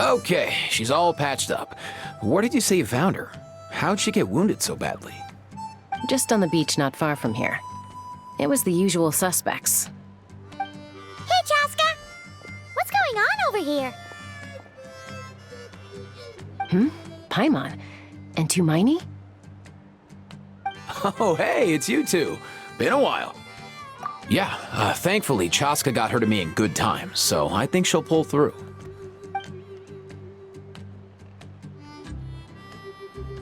Okay, she's all patched up. Where did you say you found her? How'd she get wounded so badly? Just on the beach not far from here. It was the usual suspects. Hey, Chaska! What's going on over here? Paimon. And Tumaini? Oh, hey, it's you two. Been a while. Yeah, thankfully Chaska got her to me in good time, so I think she'll pull through.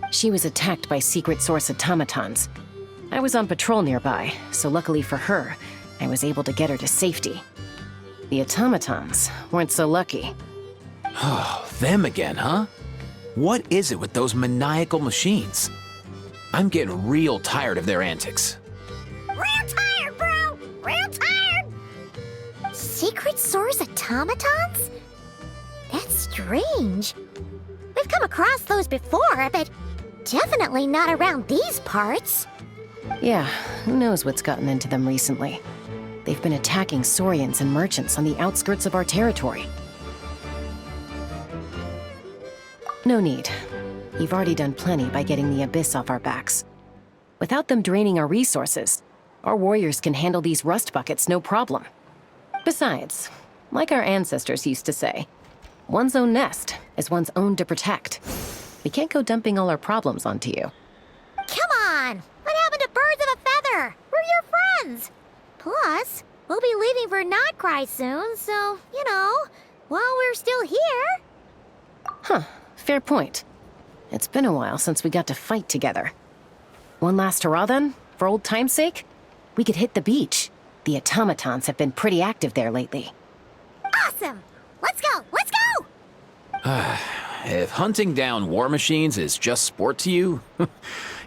She was attacked by secret source automatons. I was on patrol nearby, so luckily for her, I was able to get her to safety. The automatons weren't so lucky. Oh, them again, huh? What is it with those maniacal machines? I'm getting real tired of their antics. Real tired, bro! Real tired! Secret source automatons? That's strange. We've come across those before, but definitely not around these parts. Yeah, who knows what's gotten into them recently. They've been attacking Saurians and merchants on the outskirts of our territory. No need. You've already done plenty by getting the Abyss off our backs. Without them draining our resources, our warriors can handle these rust buckets no problem. Besides, like our ancestors used to say, one's own nest is one's own to protect. We can't go dumping all our problems onto you. Come on! What happened to birds of a feather? We're your friends! Plus, we'll be leaving for Notcry soon, so, while we're still here... Huh, fair point. It's been a while since we got to fight together. One last hurrah then, for old time's sake? We could hit the beach. The automatons have been pretty active there lately. Awesome! Let's go! Let's go! If hunting down war machines is just sport to you,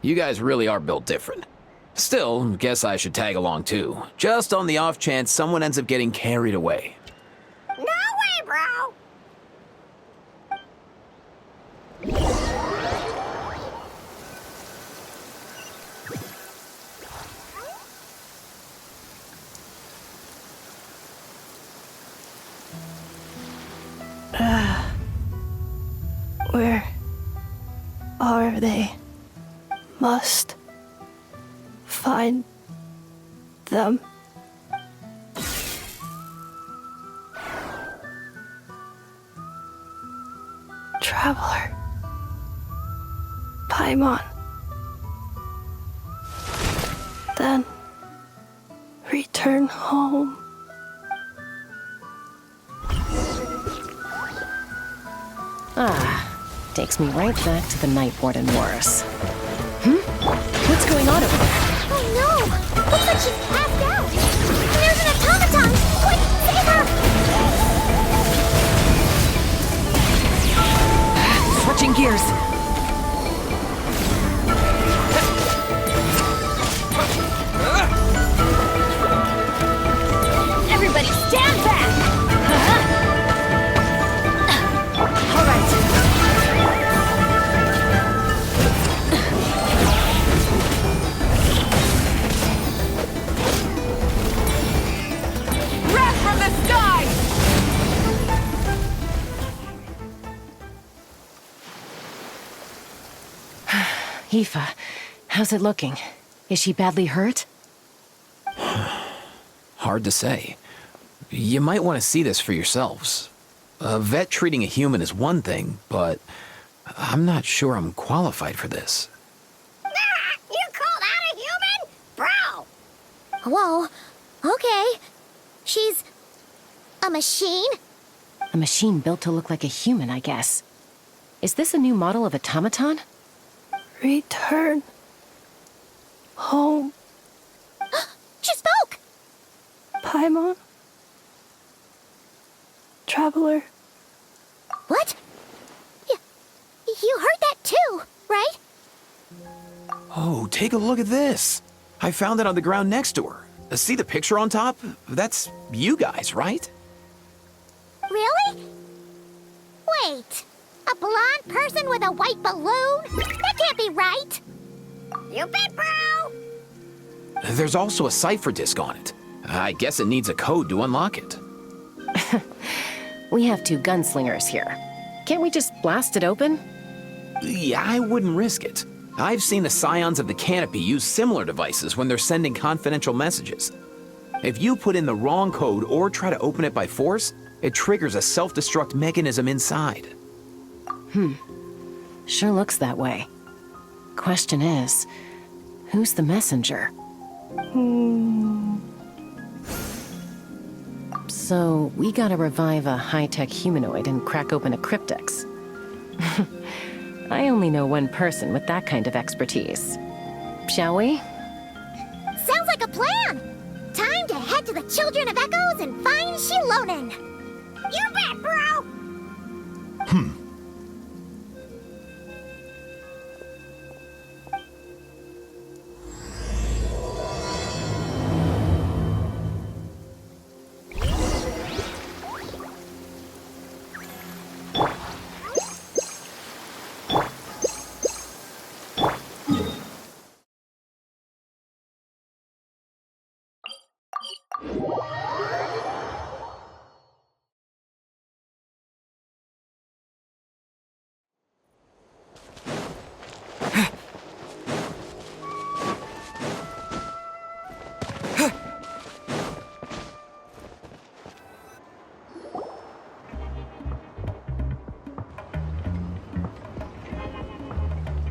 you guys really are built different. Still, guess I should tag along too, just on the off chance someone ends up getting carried away. No way, bro! Where are they? Must find them. Traveler. Paimon. Then return home. Takes me right back to the Night Warden Wars. What's going on over there? Oh no! Looks like she's passed out! There's an automaton! Quick, save her! Switching gears. Everybody stand back! All right. Breath from the sky! Aoife, how's it looking? Is she badly hurt? Hard to say. You might want to see this for yourselves. A vet treating a human is one thing, but I'm not sure I'm qualified for this. You called out a human? Bro! Whoa, okay. She's... a machine? A machine built to look like a human, I guess. Is this a new model of automaton? Return home. She spoke! Paimon. Traveler. What? You heard that too, right? Oh, take a look at this. I found it on the ground next to her. See the picture on top? That's you guys, right? Really? Wait, a blonde person with a white balloon? That can't be right. You bet, bro! There's also a cipher disk on it. I guess it needs a code to unlock it. We have 2 gunslingers here. Can't we just blast it open? Yeah, I wouldn't risk it. I've seen the Scions of the Canopy use similar devices when they're sending confidential messages. If you put in the wrong code or try to open it by force, it triggers a self-destruct mechanism inside. Sure looks that way. Question is, who's the messenger? So, we gotta revive a high-tech humanoid and crack open a cryptex. I only know one person with that kind of expertise. Shall we? Sounds like a plan! Time to head to the Children of Echoes and find Shilonen! You bet, bro!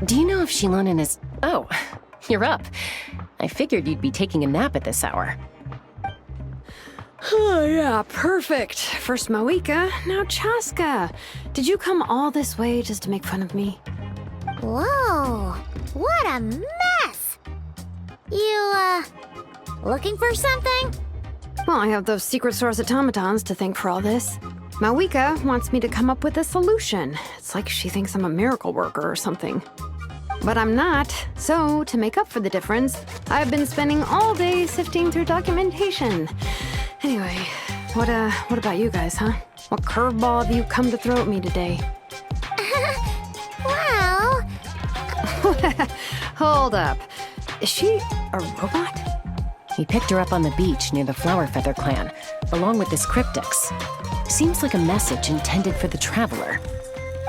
Do you know if Shilonen is... Oh, you're up. I figured you'd be taking a nap at this hour. Oh, yeah, perfect. First Moika, now Chaska. Did you come all this way just to make fun of me? Whoa, what a mess! You, looking for something? Well, I have those secret source automatons to thank for all this. Moika wants me to come up with a solution. It's like she thinks I'm a miracle worker or something. But I'm not, so to make up for the difference, I've been spending all day sifting through documentation. Anyway, what about you guys, huh? What curveball have you come to throw at me today? Well... Hold up. Is she a robot? We picked her up on the beach near the Flowerfeather clan, along with this cryptex. Seems like a message intended for the Traveler.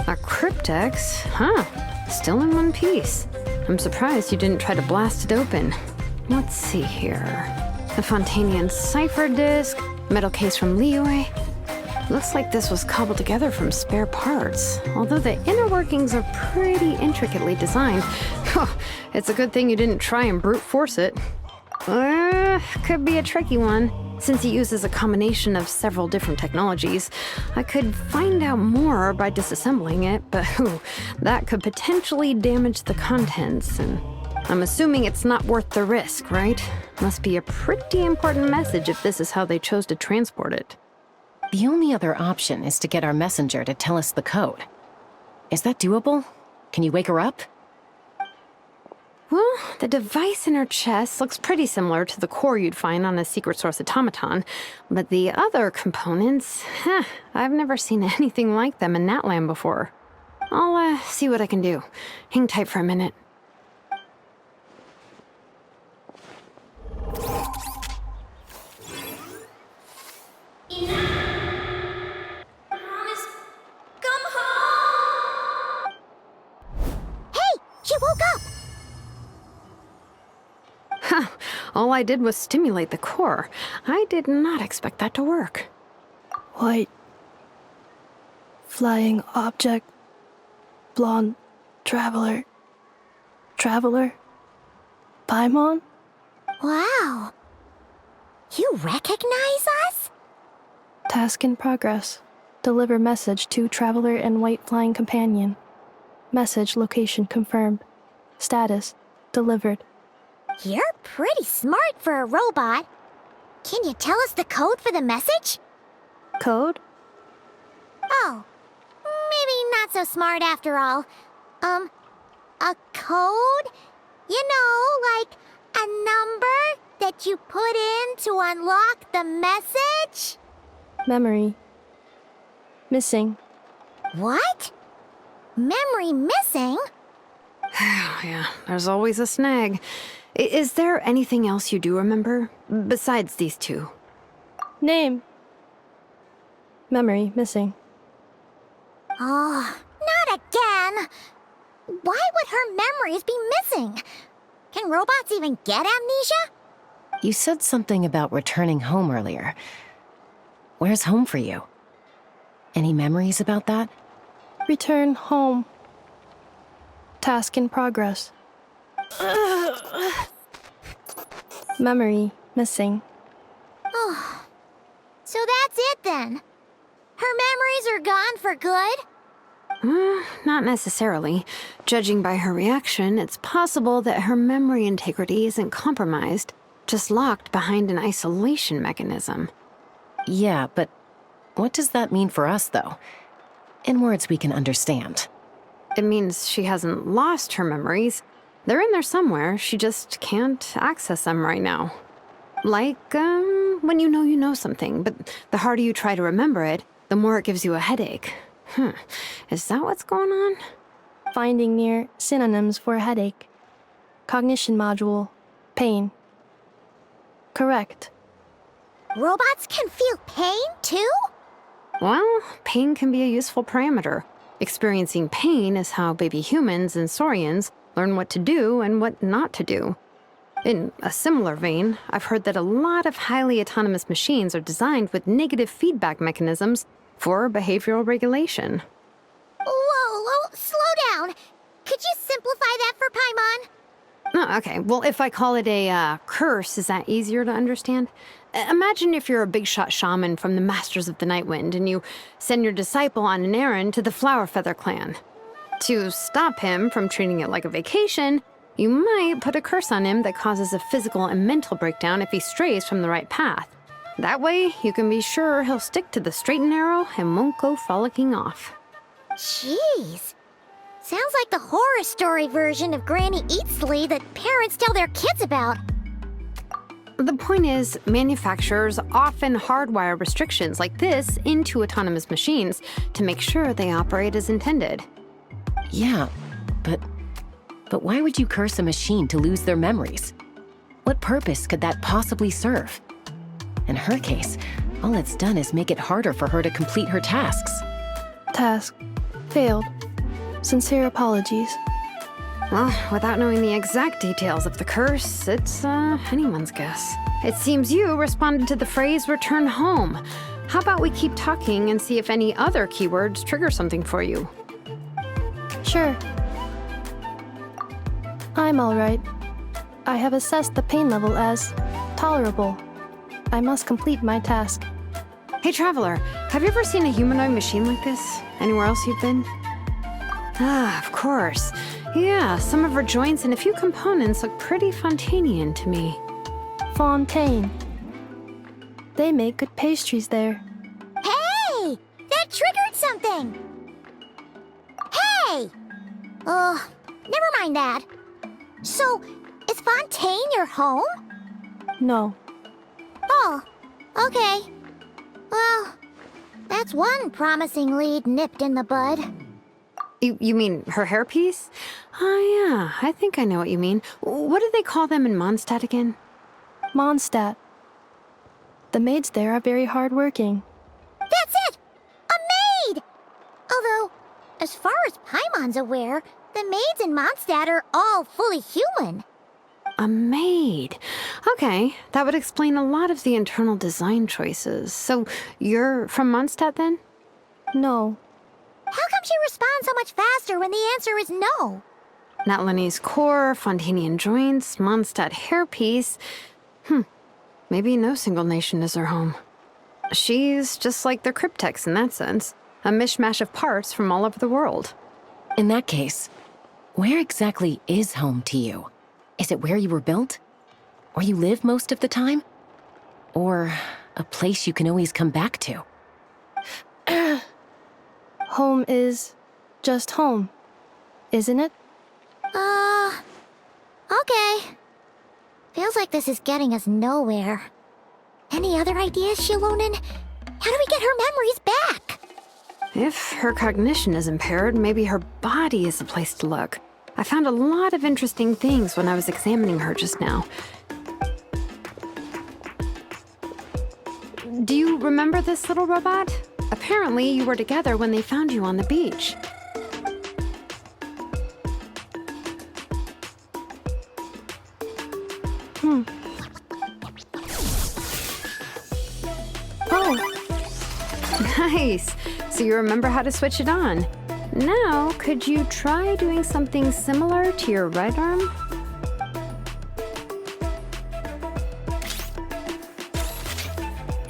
A cryptex? Huh. Still in one piece. I'm surprised you didn't try to blast it open. Let's see here. The Fontanian cipher disk, metal case from Liyue. Looks like this was cobbled together from spare parts, although the inner workings are pretty intricately designed. It's a good thing you didn't try and brute force it. Could be a tricky one. Since it uses a combination of several different technologies, I could find out more by disassembling it, but that could potentially damage the contents, and I'm assuming it's not worth the risk, right? Must be a pretty important message if this is how they chose to transport it. The only other option is to get our messenger to tell us the code. Is that doable? Can you wake her up? Well, the device in her chest looks pretty similar to the core you'd find on a secret source automaton, but the other components, I've never seen anything like them in Natlan before. I'll see what I can do. Hang tight for a minute. Come home! Hey, she woke up! All I did was stimulate the core. I did not expect that to work. White. Flying object. Blonde. Traveler. Traveler? Paimon? Wow. You recognize us? Task in progress. Deliver message to Traveler and White Flying Companion. Message location confirmed. Status delivered. You're pretty smart for a robot. Can you tell us the code for the message? Code? Oh, not so smart after all. A code? You know, like a number that you put in to unlock the message? Memory. Missing. What? Memory missing? Yeah, there's always a snag. Is there anything else you do remember? Besides these two? Name. Memory missing. Oh, not again! Why would her memories be missing? Can robots even get amnesia? You said something about returning home earlier. Where's home for you? Any memories about that? Return home. Task in progress. Memory missing. Oh, so that's it then. Her memories are gone for good? Not necessarily. Judging by her reaction, it's possible that her memory integrity isn't compromised, just locked behind an isolation mechanism. Yeah, but what does that mean for us, though? In words we can understand. It means she hasn't lost her memories. They're in there somewhere, she just can't access them right now. Like, when you know something, but the harder you try to remember it, the more it gives you a headache. Is that what's going on? Finding near synonyms for headache. Cognition module. Pain. Correct. Robots can feel pain, too? Well, pain can be a useful parameter. Experiencing pain is how baby humans and saurians learn what to do and what not to do. In a similar vein, I've heard that a lot of highly autonomous machines are designed with negative feedback mechanisms for behavioral regulation. Whoa, slow down. Could you simplify that for Paimon? Oh, okay, well, if I call it a curse, is that easier to understand? Imagine if you're a big shot shaman from the Masters of the Nightwind and you send your disciple on an errand to the Flowerfeather clan. To stop him from treating it like a vacation, you might put a curse on him that causes a physical and mental breakdown if he strays from the right path. That way, you can be sure he'll stick to the straight and narrow and won't go frolicking off. Jeez. Sounds like the horror story version of Granny Eatsley that parents tell their kids about. The point is, manufacturers often hardwire restrictions like this into autonomous machines to make sure they operate as intended. Yeah, but why would you curse a machine to lose their memories? What purpose could that possibly serve? In her case, all it's done is make it harder for her to complete her tasks. Task. Failed. Sincere apologies. Well, without knowing the exact details of the curse, it's anyone's guess. It seems you responded to the phrase return home. How about we keep talking and see if any other keywords trigger something for you? Sure. I'm alright. I have assessed the pain level as tolerable. I must complete my task. Hey, Traveler, have you ever seen a humanoid machine like this? Anywhere else you've been? Ah, of course. Yeah, some of her joints and a few components look pretty Fontanian to me. Fontaine. They make good pastries there. Hey! That triggered something! Hey! Never mind that. So, is Fontaine your home? No. Oh, okay. Well, that's one promising lead nipped in the bud. You mean her hairpiece? Oh, yeah, I think I know what you mean. What do they call them in Mondstadt again? Mondstadt. The maids there are very hardworking. That's it! A maid! Although, as far as Paimon's aware, the maids in Mondstadt are all fully human. A maid. Okay, that would explain a lot of the internal design choices. So, you're from Mondstadt then? No. How come she responds so much faster when the answer is no? Natlanese core, Fontanian joints, Mondstadt hairpiece. Maybe no single nation is her home. She's just like the Cryptex in that sense. A mishmash of parts from all over the world. In that case, where exactly is home to you? Is it where you were built? Where you live most of the time? Or a place you can always come back to? Home is Just home, isn't it? Okay. Feels like this is getting us nowhere. Any other ideas, Shilonen? How do we get her memories back? If her cognition is impaired, maybe her body is the place to look. I found a lot of interesting things when I was examining her just now. Do you remember this little robot? Apparently, you were together when they found you on the beach. Oh, Nice. So you remember how to switch it on. Now, could you try doing something similar to your right arm?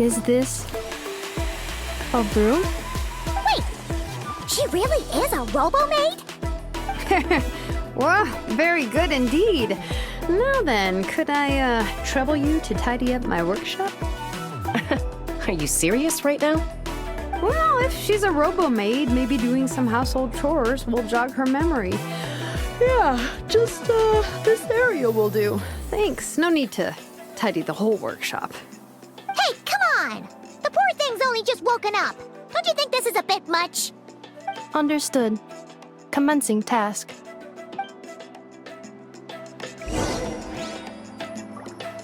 is this a broom? Wait! She really is a robo-maid? Well, very good indeed. Now then, could I trouble you to tidy up my workshop? Are you serious right now? Well, if she's a robo-maid, maybe doing some household chores will jog her memory. Yeah, just this area will do. Thanks. No need to tidy the whole workshop. Hey, come on! The poor thing's only just woken up. Don't you think this is a bit much? Understood. Commencing task.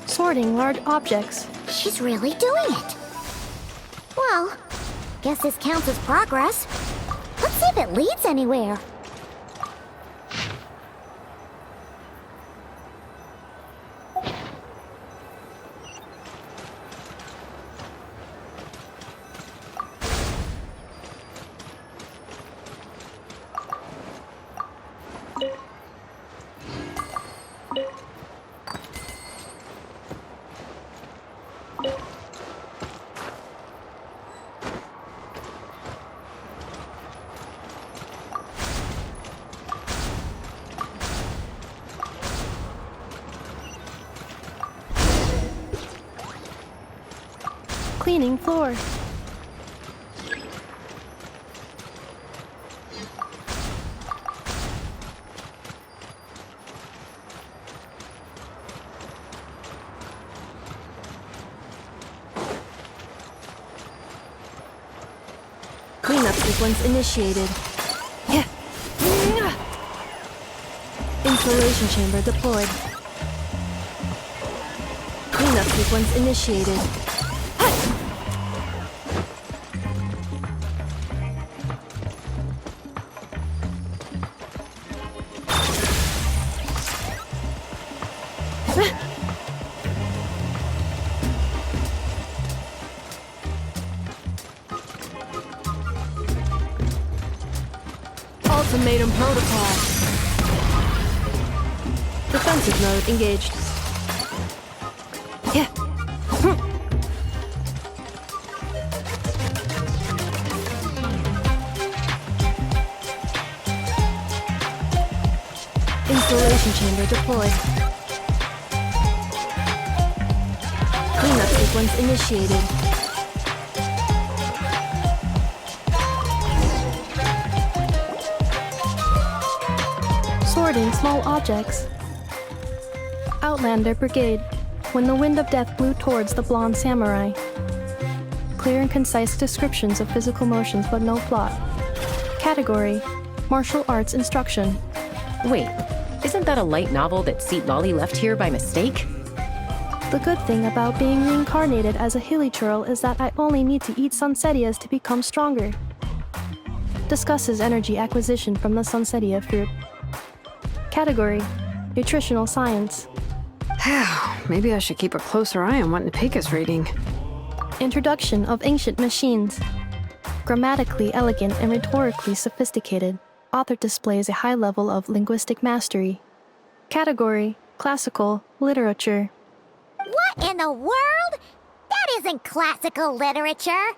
Sorting large objects. She's really doing it. Well, guess this counts as progress. Let's see if it leads anywhere. Cleaning floor. Cleanup sequence initiated. Yeah. Installation chamber deployed. Cleanup sequence initiated. Ultimatum protocol. Defensive mode engaged. Yeah. Installation chamber deployed. Cleanup sequence initiated. Sorting small objects. Outlander Brigade. When the wind of death blew towards the blonde samurai. Clear and concise descriptions of physical motions but no plot. Category: Martial Arts Instruction. Wait, isn't that a light novel that Seat Lolly left here by mistake? The good thing about being reincarnated as a hilly churl is that I only need to eat sunsetias to become stronger. Discusses energy acquisition from the sunsetia fruit. Category: Nutritional Science. Maybe I should keep a closer eye on what Nipik is reading. Introduction of Ancient Machines. Grammatically elegant and rhetorically sophisticated, author displays a high level of linguistic mastery. Category: Classical Literature. What in the world? That isn't classical literature.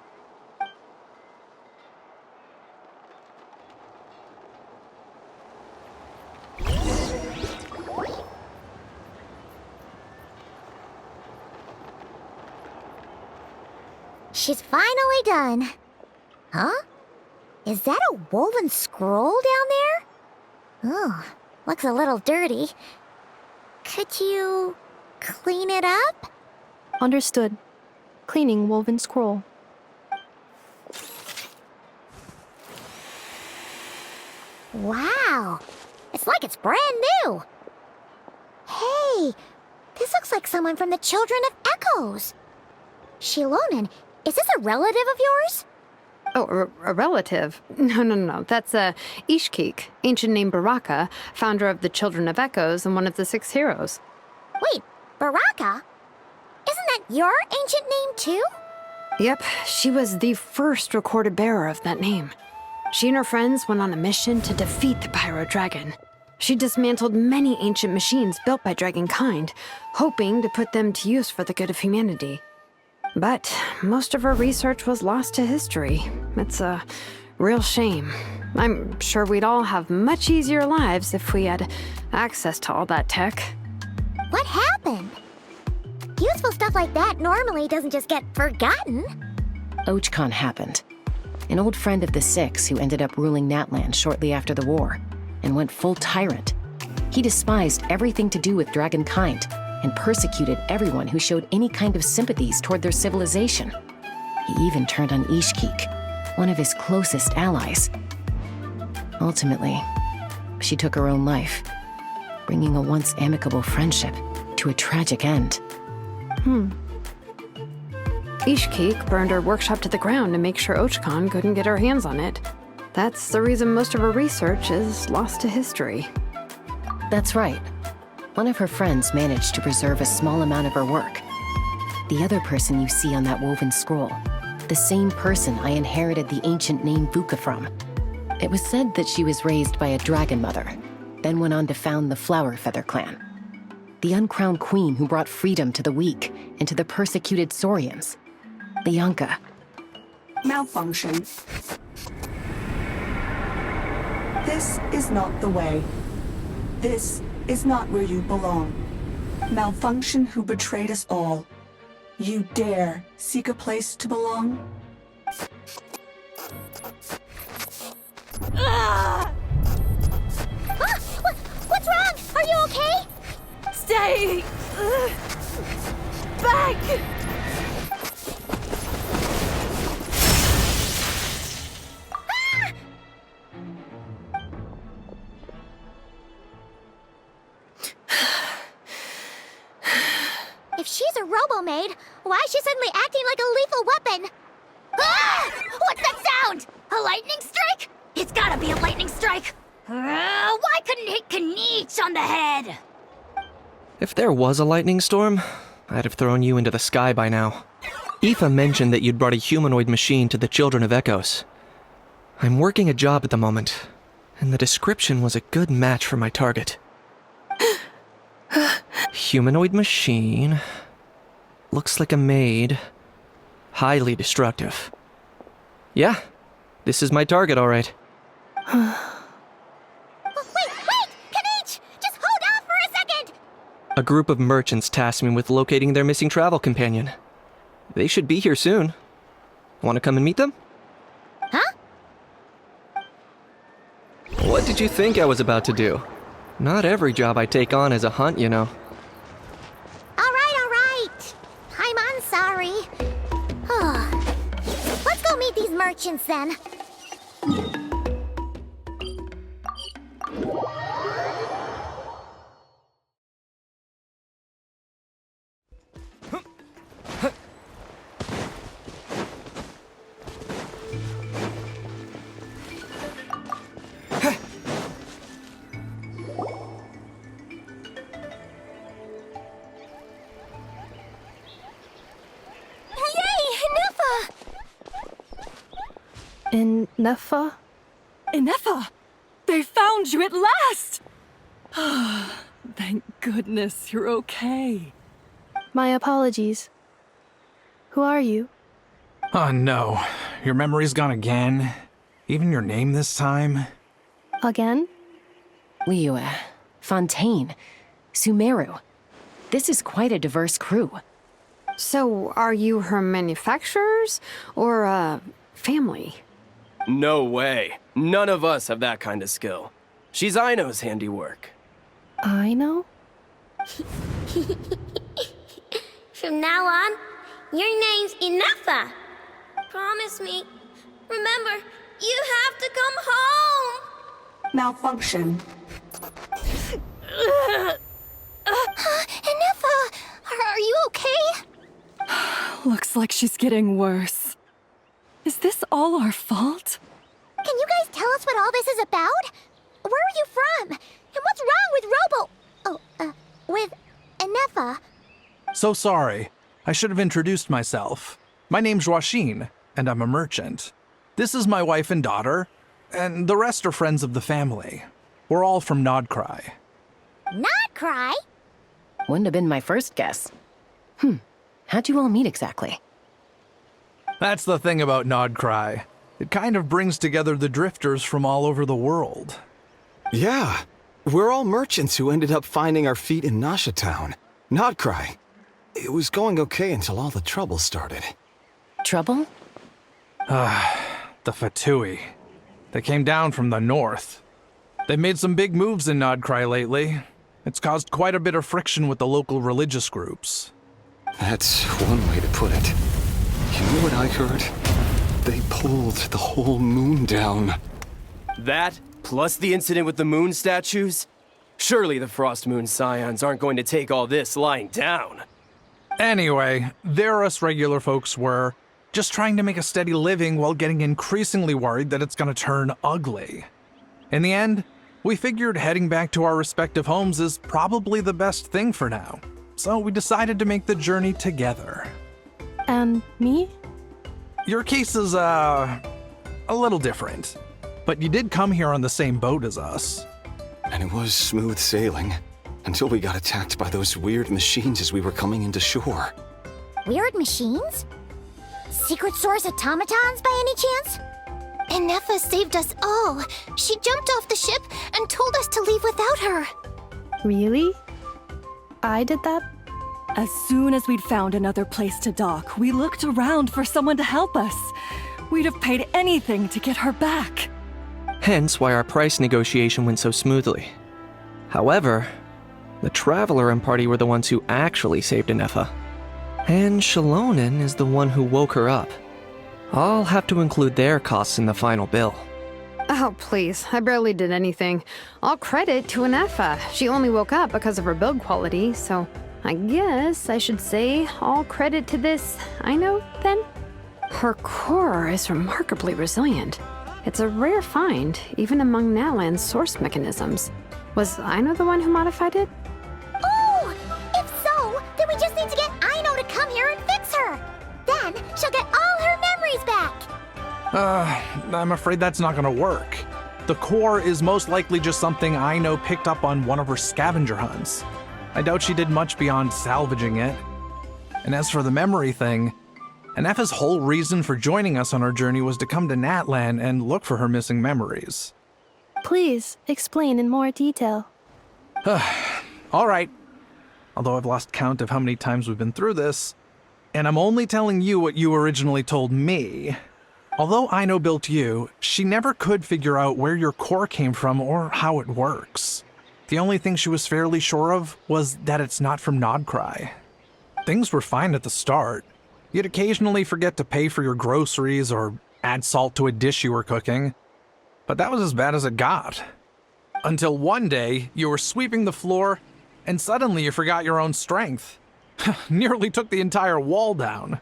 She's finally done. Huh? Is that a woven scroll down there? Oh, looks a little dirty. Could you clean it up? Understood. Cleaning woven scroll. Wow, it's like it's brand new. Hey, this looks like someone from the Children of Echoes. Shilonen, is this a relative of yours? Oh, a relative? No. That's Ishkik, ancient name Baraka, founder of the Children of Echoes and one of the 6 heroes. Wait, Baraka? Isn't that your ancient name too? Yep, she was the first recorded bearer of that name. She and her friends went on a mission to defeat the Pyro Dragon. She dismantled many ancient machines built by Dragonkind, hoping to put them to use for the good of humanity. But most of her research was lost to history. It's a real shame. I'm sure we'd all have much easier lives if we had access to all that tech. What happened? Useful stuff like that normally doesn't just get forgotten. Ochcon happened. An old friend of the 6 who ended up ruling Natlan shortly after the war, and went full tyrant. He despised everything to do with Dragonkind, and persecuted everyone who showed any kind of sympathies toward their civilization. He even turned on Ishkik, one of his closest allies. Ultimately, she took her own life, bringing a once amicable friendship to a tragic end. Ishkik burned her workshop to the ground to make sure Ochcon couldn't get her hands on it. That's the reason most of her research is lost to history. That's right. One of her friends managed to preserve a small amount of her work. The other person you see on that woven scroll, the same person I inherited the ancient name Vuka from. It was said that she was raised by a dragon mother, then went on to found the Flower Feather clan. The uncrowned queen who brought freedom to the weak and to the persecuted Saurians. The Yunka. Malfunction. This is not the way. This is not where you belong. Malfunction who betrayed us all. You dare seek a place to belong? What's wrong? Are you okay? Stay back! If she's a robo-maid, why is she suddenly acting like a lethal weapon? Ah! What's that sound? A lightning strike? It's gotta be a lightning strike! Why couldn't it hit Kniech on the head? If there was a lightning storm, I'd have thrown you into the sky by now. Aoife mentioned that you'd brought a humanoid machine to the Children of Echoes. I'm working a job at the moment, and the description was a good match for my target. Humanoid machine. Looks like a maid. Highly destructive. Yeah, this is my target, all right. Wait! Kniech! Just hold off for a second! A group of merchants tasked me with locating their missing travel companion. They should be here soon. Want to come and meet them? Huh? What did you think I was about to do? Not every job I take on is a hunt, you know. All right. I'm sorry. Let's go meet these merchants then. In Neffa? Ineffa! They found you at last! Thank goodness you're okay. My apologies. Who are you? Oh no, your memory's gone again? Even your name this time? Again? Liyue, Fontaine, Sumeru. This is quite a diverse crew. So, are you her manufacturers or family? No way. None of us have that kind of skill. She's Aino's handiwork. I know? From now on, your name's Inafa. Promise me. Remember, you have to come home. Malfunction. Inafa, are you okay? Looks like she's getting worse. Is this all our fault? Can you guys tell us what all this is about? Where are you from? And what's wrong with with Inafa? So sorry. I should have introduced myself. My name's Joachine, and I'm a merchant. This is my wife and daughter, and the rest are friends of the family. We're all from Nodcry. Not cry? Wouldn't have been my first guess. How'd you all meet exactly? That's the thing about Nodcry. It kind of brings together the drifters from all over the world. Yeah, we're all merchants who ended up finding our feet in Nasha Town. Nodcry. It was going okay until all the trouble started. Trouble? The Fatui. They came down from the north. They've made some big moves in Nodcry lately. It's caused quite a bit of friction with the local religious groups. That's one way to put it. You know what I heard? They pulled the whole moon down. That, plus the incident with the moon statues? Surely the Frost Moon Scions aren't going to take all this lying down. Anyway, there us regular folks were, just trying to make a steady living while getting increasingly worried that it's gonna turn ugly. In the end, we figured heading back to our respective homes is probably the best thing for now. So we decided to make the journey together. And me? Your case is, a little different. But you did come here on the same boat as us. And it was smooth sailing, until we got attacked by those weird machines as we were coming into shore. Weird machines? Secret Source automatons by any chance? Inafa saved us all. She jumped off the ship and told us to leave without her. Really? I did that? As soon as we'd found another place to dock, we looked around for someone to help us. We'd have paid anything to get her back. Hence why our price negotiation went so smoothly. However, the Traveler and party were the ones who actually saved Inefa. And Shalonen is the one who woke her up. I'll have to include their costs in the final bill. Oh, please. I barely did anything. All credit to Inefa. She only woke up because of her build quality, so I guess I should say all credit to this Aino, then? Her core is remarkably resilient. It's a rare find, even among Nalan's source mechanisms. Was Aino the one who modified it? Oh! If so, then we just need to get Aino to come here and fix her! Then she'll get all her memories back! I'm afraid that's not gonna work. The core is most likely just something Aino picked up on one of her scavenger hunts. I doubt she did much beyond salvaging it. And as for the memory thing, Inefa's whole reason for joining us on our journey was to come to Natlan and look for her missing memories. Please, explain in more detail. All right. Although I've lost count of how many times we've been through this, and I'm only telling you what you originally told me. Although Aino built you, she never could figure out where your core came from or how it works. The only thing she was fairly sure of was that it's not from Nodcry. Things were fine at the start. You'd occasionally forget to pay for your groceries or add salt to a dish you were cooking. But that was as bad as it got. Until one day, you were sweeping the floor, and suddenly you forgot your own strength. Nearly took the entire wall down.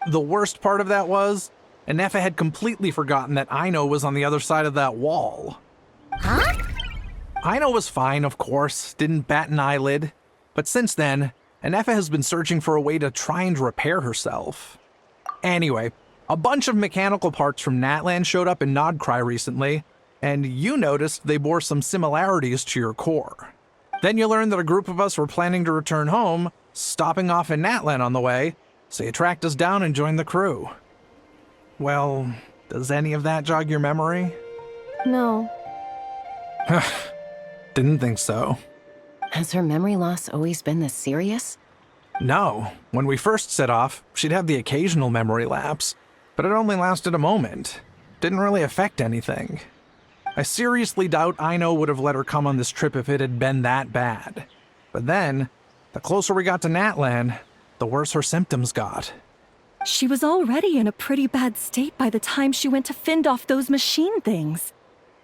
The worst part of that was, Inefa had completely forgotten that Aino was on the other side of that wall. Huh? Aino was fine, of course, didn't bat an eyelid. But since then, Inefa has been searching for a way to try and repair herself. Anyway, a bunch of mechanical parts from Natlan showed up in Nodcry recently, and you noticed they bore some similarities to your core. Then you learned that a group of us were planning to return home, stopping off in Natlan on the way, so you tracked us down and joined the crew. Well, does any of that jog your memory? No. Didn't think so. Has her memory loss always been this serious? No. When we first set off, she'd have the occasional memory lapse. but it only lasted a moment. Didn't really affect anything. I seriously doubt Aino would have let her come on this trip if it had been that bad. But then, the closer we got to Natlan, the worse her symptoms got. She was already in a pretty bad state by the time she went to fend off those machine things.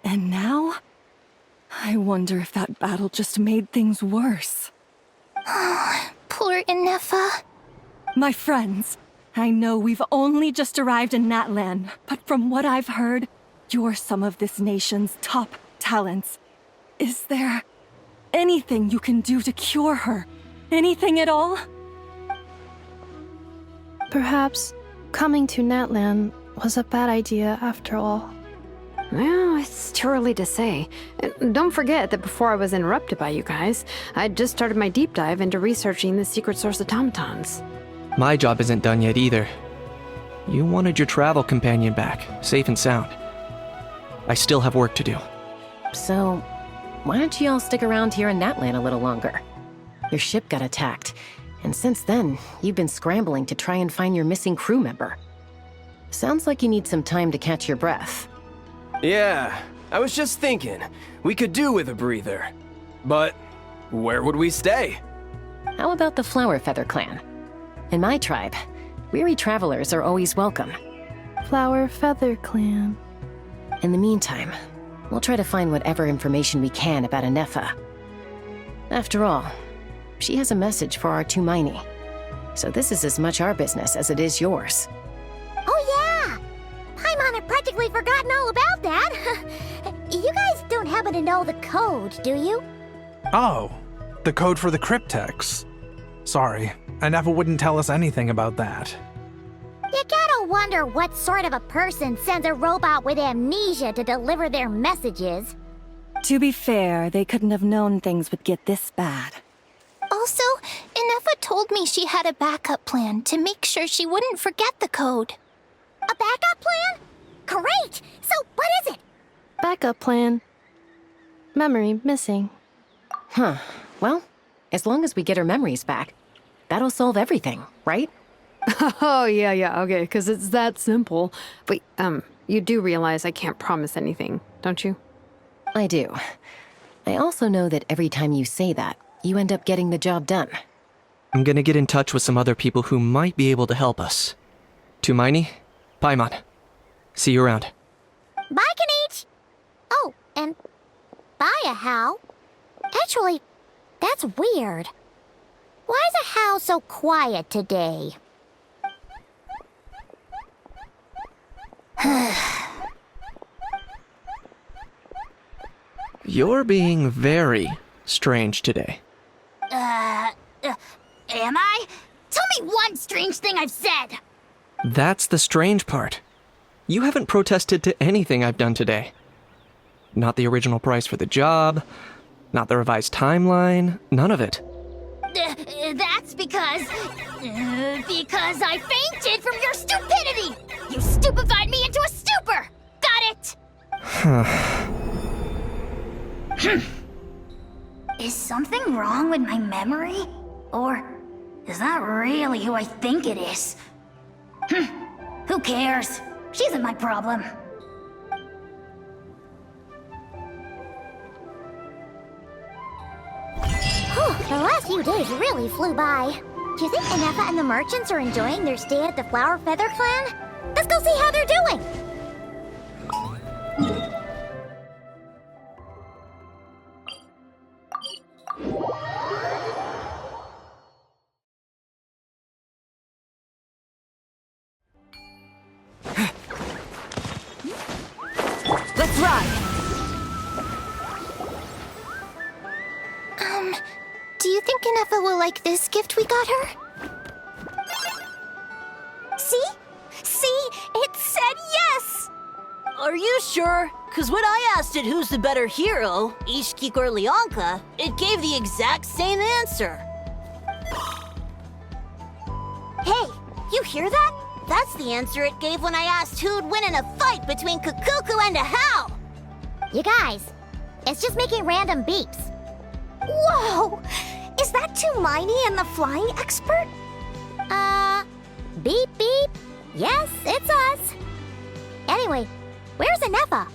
And now, I wonder if that battle just made things worse. Poor Inefa. My friends, I know we've only just arrived in Natlan, but from what I've heard, you're some of this nation's top talents. Is there anything you can do to cure her? Anything at all? Perhaps coming to Natlan was a bad idea after all. Well, it's too early to say. Don't forget that before I was interrupted by you guys, I'd just started my deep dive into researching the secret source automatons. My job isn't done yet either. You wanted your travel companion back, safe and sound. I still have work to do. So, why don't you all stick around here in Natlan a little longer? Your ship got attacked, and since then, you've been scrambling to try and find your missing crew member. Sounds like you need some time to catch your breath. Yeah, I was just thinking, we could do with a breather. But where would we stay? How about the Flower Feather clan? In my tribe, weary travelers are always welcome. Flower Feather Clan. In the meantime, we'll try to find whatever information we can about Inefa. After all, she has a message for our Tumaini. So this is as much our business as it is yours. Oh yeah! Paimon had practically forgotten all about that. You guys don't happen to know the code, do you? Oh, the code for the cryptex. Sorry, Inefa wouldn't tell us anything about that. You gotta wonder what sort of a person sends a robot with amnesia to deliver their messages. To be fair, they couldn't have known things would get this bad. Also, Inefa told me she had a backup plan to make sure she wouldn't forget the code. A backup plan? Great! So what is it? Backup plan. Memory missing. Huh. Well, as long as we get her memories back, that'll solve everything, right? Oh, yeah, okay, because it's that simple. Wait, you do realize I can't promise anything, don't you? I do. I also know that every time you say that, you end up getting the job done. I'm gonna get in touch with some other people who might be able to help us. Tumaini, Paimon. See you around. Bye, Kanich! Oh, and bye, a How. Actually, that's weird. Why is a How so quiet today? You're being very strange today. Am I? Tell me one strange thing I've said! That's the strange part. You haven't protested to anything I've done today. Not the original price for the job, not the revised timeline, none of it. That's because I fainted from your stupidity! You stupefied me into a stupor! Got it? Is something wrong with my memory? Or is that really who I think it is? Who cares? She isn't my problem. The last few days really flew by. Do you think Inefa and the merchants are enjoying their stay at the Flower Feather clan? Let's go see how they're doing! Let's ride! Do you think Inefa will like this gift we got her? See? See? It said yes! Are you sure? Because when I asked it who's the better hero, Ishkik or Leonka, it gave the exact same answer. Hey, you hear that? That's the answer it gave when I asked who'd win in a fight between Kukuku and a How. You guys, it's just making random beeps. Whoa! Is that Tumaini and the flying expert? Beep beep? Yes, it's us. Anyway, where's Inefa?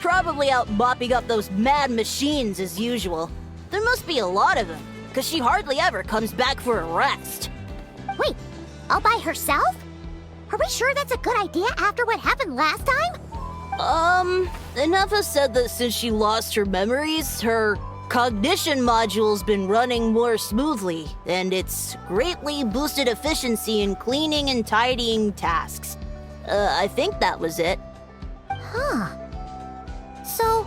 Probably out mopping up those mad machines as usual. There must be a lot of them, because she hardly ever comes back for a rest. Wait, all by herself? Are we sure that's a good idea after what happened last time? Inefa said that since she lost her memories, her cognition module's been running more smoothly, and it's greatly boosted efficiency in cleaning and tidying tasks. I think that was it. Huh. So,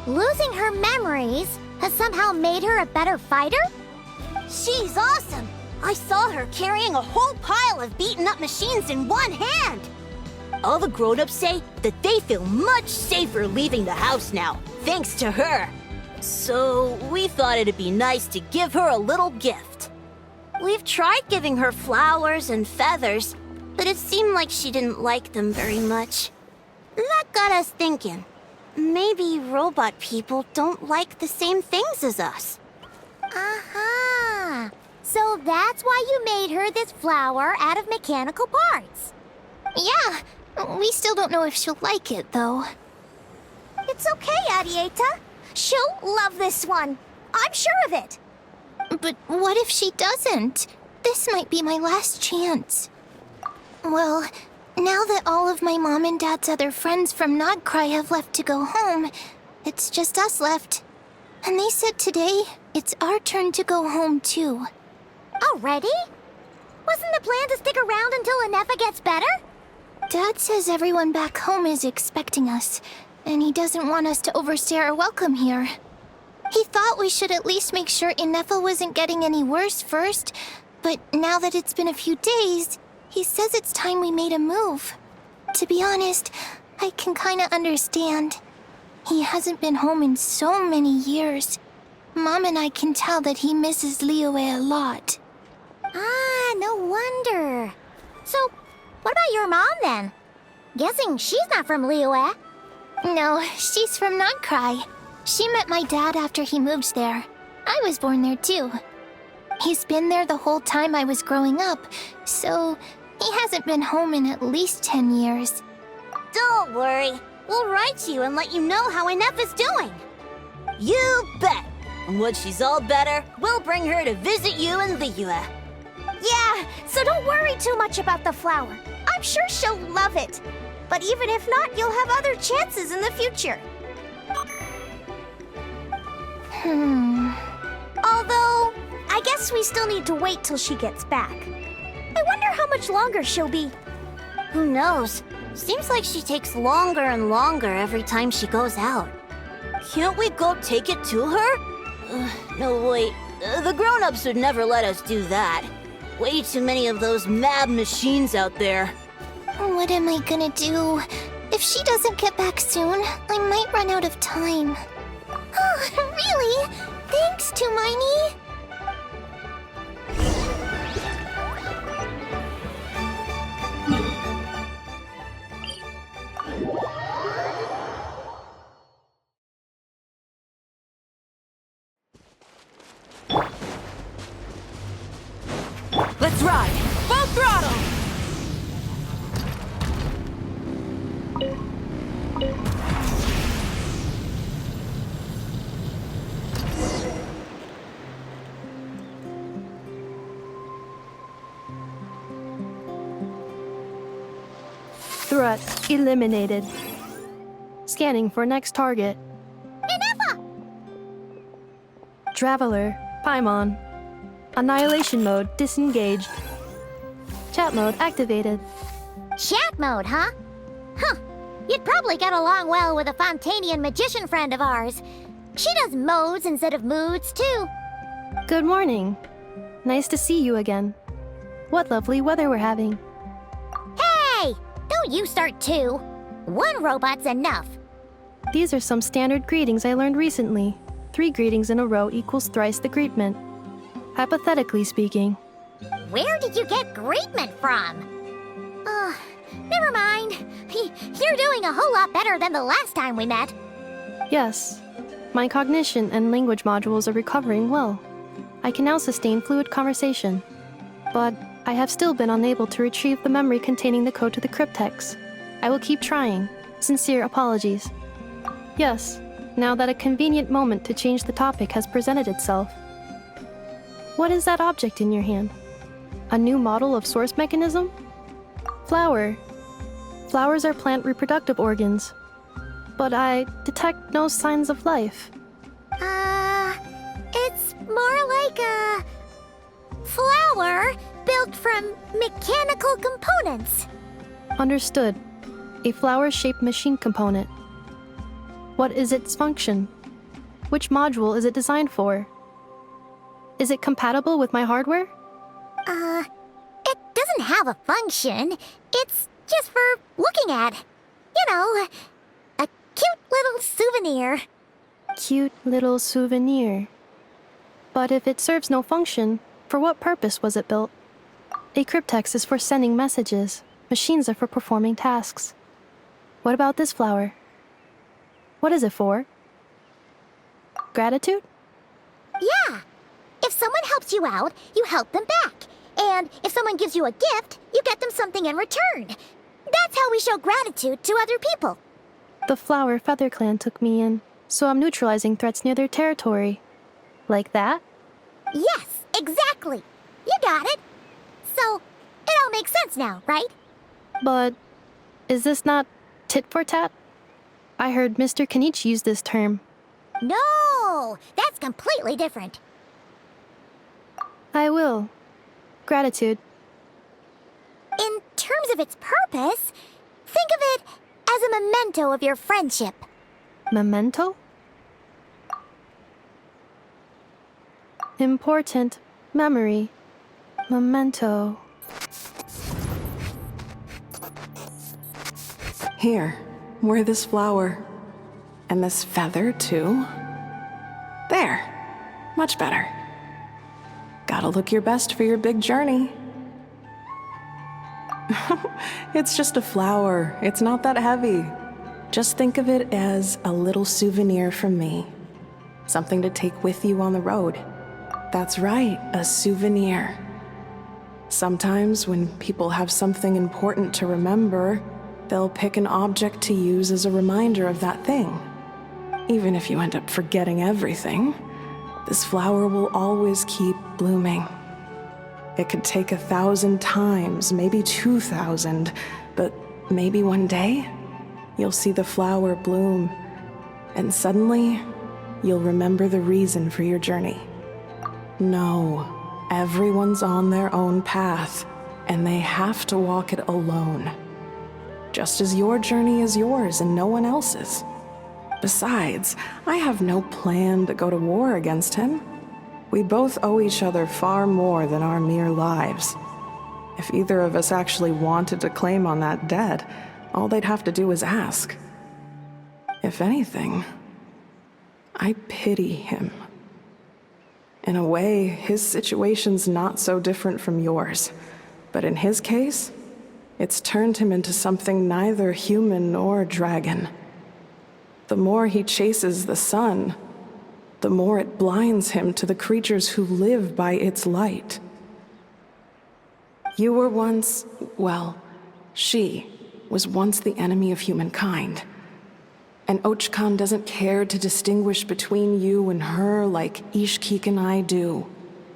losing her memories has somehow made her a better fighter? She's awesome! I saw her carrying a whole pile of beaten up machines in one hand! All the grown-ups say that they feel much safer leaving the house now, thanks to her. So, we thought it'd be nice to give her a little gift. We've tried giving her flowers and feathers, but it seemed like she didn't like them very much. That got us thinking. Maybe robot people don't like the same things as us. Aha! So that's why you made her this flower out of mechanical parts. Yeah, we still don't know if she'll like it, though. It's okay, Arieta. She'll love this one. I'm sure of it. But what if she doesn't? This might be my last chance. Well, now that all of my mom and dad's other friends from Nodcry have left to go home, it's just us left. And they said today, it's our turn to go home too. Already? Wasn't the plan to stick around until Inefa gets better? Dad says everyone back home is expecting us, and he doesn't want us to overstay our welcome here. He thought we should at least make sure Inefa wasn't getting any worse first, but now that it's been a few days, he says it's time we made a move. To be honest, I can kinda understand. He hasn't been home in so many years. Mom and I can tell that he misses Liyue a lot. Ah, no wonder. So, what about your mom then? Guessing she's not from Liyue. No, she's from Nodcry. She met my dad after he moved there. I was born there too. He's been there the whole time I was growing up, so he hasn't been home in at least 10 years. Don't worry. We'll write to you and let you know how Inefa's doing. You bet! And once she's all better, we'll bring her to visit you in Liyue. Yeah, so don't worry too much about the flower. I'm sure she'll love it. But even if not, you'll have other chances in the future. Although, I guess we still need to wait till she gets back. I wonder how much longer she'll be. Who knows? Seems like she takes longer and longer every time she goes out. Can't we go take it to her? No, wait. The grown-ups would never let us do that. Way too many of those mad machines out there. What am I gonna do? If she doesn't get back soon, I might run out of time. Oh, really? Thanks, Tumaini. Let's ride! Full throttle! Threat eliminated. Scanning for next target. Inefa! Traveler, Paimon. Annihilation mode disengaged. Chat mode activated. Chat mode, huh? Huh. You'd probably get along well with a Fontanian magician friend of ours. She does modes instead of moods, too. Good morning. Nice to see you again. What lovely weather we're having. Hey! Don't you start too. One robot's enough. These are some standard greetings I learned recently. 3 greetings in a row equals thrice the greetment. Hypothetically speaking. Where did you get greetment from? Never mind. You're doing a whole lot better than the last time we met. Yes. My cognition and language modules are recovering well. I can now sustain fluid conversation. But I have still been unable to retrieve the memory containing the code to the cryptex. I will keep trying. Sincere apologies. Yes, now that a convenient moment to change the topic has presented itself. What is that object in your hand? A new model of source mechanism? Flower. Flowers are plant reproductive organs. But I detect no signs of life. It's more like a flower built from mechanical components. Understood. A flower-shaped machine component. What is its function? Which module is it designed for? Is it compatible with my hardware? It doesn't have a function. It's just for looking at. You know, a cute little souvenir. Cute little souvenir. But if it serves no function, for what purpose was it built? A cryptex is for sending messages. Machines are for performing tasks. What about this flower? What is it for? Gratitude? Yeah. If someone helps you out, you help them back. And if someone gives you a gift, you get them something in return. That's how we show gratitude to other people. The Flower Feather Clan took me in, so I'm neutralizing threats near their territory. Like that? Yes, exactly. You got it. So, it all makes sense now, right? But is this not tit for tat? I heard Mr. Kenichi use this term. No, that's completely different. I will. Gratitude. In terms of its purpose, think of it as a memento of your friendship. Memento? Important memory. Memento. Here, wear this flower. And this feather, too. There. Much better. Gotta look your best for your big journey. It's just a flower. It's not that heavy. Just think of it as a little souvenir from me. Something to take with you on the road. That's right, a souvenir. Sometimes when people have something important to remember, they'll pick an object to use as a reminder of that thing. Even if you end up forgetting everything, this flower will always keep blooming. It could take 1,000 times, maybe 2,000, but maybe one day, you'll see the flower bloom, and suddenly, you'll remember the reason for your journey. No, everyone's on their own path, and they have to walk it alone. Just as your journey is yours and no one else's. Besides, I have no plan to go to war against him. We both owe each other far more than our mere lives. If either of us actually wanted to claim on that debt, all they'd have to do is ask. If anything, I pity him. In a way, his situation's not so different from yours. But in his case, it's turned him into something neither human nor dragon. The more he chases the sun, the more it blinds him to the creatures who live by its light. You were once, well, she was once the enemy of humankind. And Archon doesn't care to distinguish between you and her like Ishkik and I do.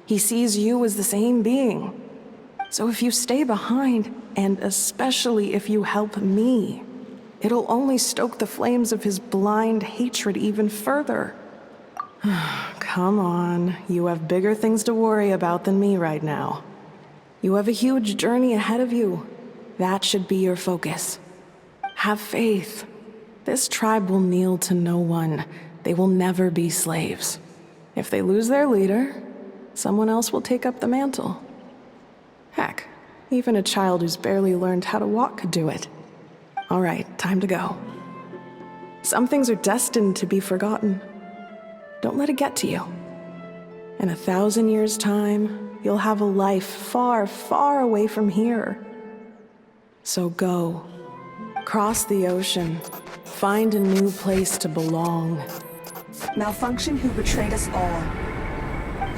He sees you as the same being. So if you stay behind, and especially if you help me, it'll only stoke the flames of his blind hatred even further. Come on, you have bigger things to worry about than me right now. You have a huge journey ahead of you. That should be your focus. Have faith. This tribe will kneel to no one. They will never be slaves. If they lose their leader, someone else will take up the mantle. Heck, even a child who's barely learned how to walk could do it. All right, time to go. Some things are destined to be forgotten. Don't let it get to you. In 1,000 years' time, you'll have a life far, far away from here. So go. Cross the ocean. Find a new place to belong. Malfunction who betrayed us all.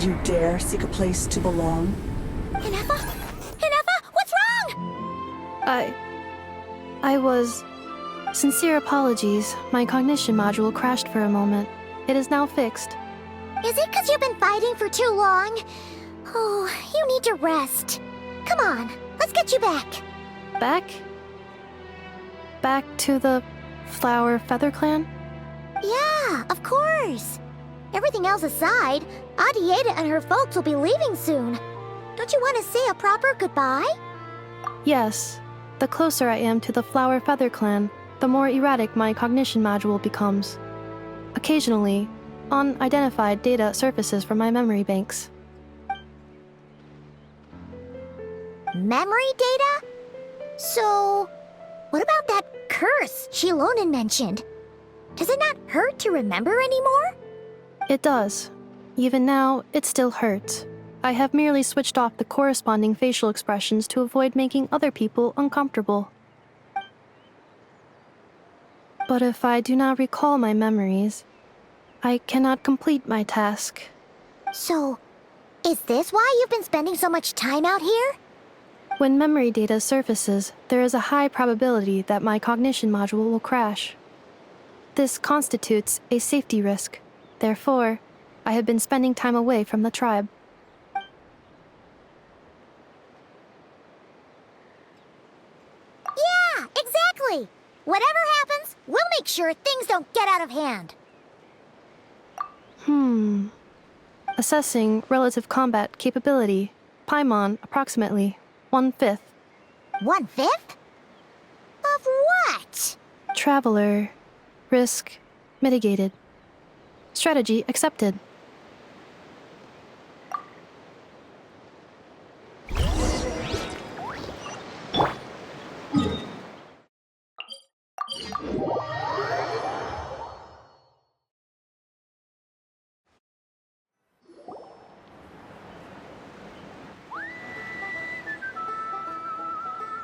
You dare seek a place to belong? Inefa? I was... Sincere apologies. My cognition module crashed for a moment. It is now fixed. Is it because you've been fighting for too long? Oh, you need to rest. Come on, let's get you back. Back? Back to the Flower Feather Clan? Yeah, of course. Everything else aside, Adieta and her folks will be leaving soon. Don't you want to say a proper goodbye? Yes. The closer I am to the Flower Feather Clan, the more erratic my cognition module becomes. Occasionally, unidentified data surfaces from my memory banks. Memory data? So, what about that curse Shilonen mentioned? Does it not hurt to remember anymore? It does. Even now, it still hurts. I have merely switched off the corresponding facial expressions to avoid making other people uncomfortable. But if I do not recall my memories, I cannot complete my task. So, is this why you've been spending so much time out here? When memory data surfaces, there is a high probability that my cognition module will crash. This constitutes a safety risk. Therefore, I have been spending time away from the tribe. Yeah, exactly! Whatever happens, we'll make sure things don't get out of hand. Assessing relative combat capability. Paimon, approximately 1/5. 1/5? Of what? Traveler. Risk mitigated. Strategy accepted.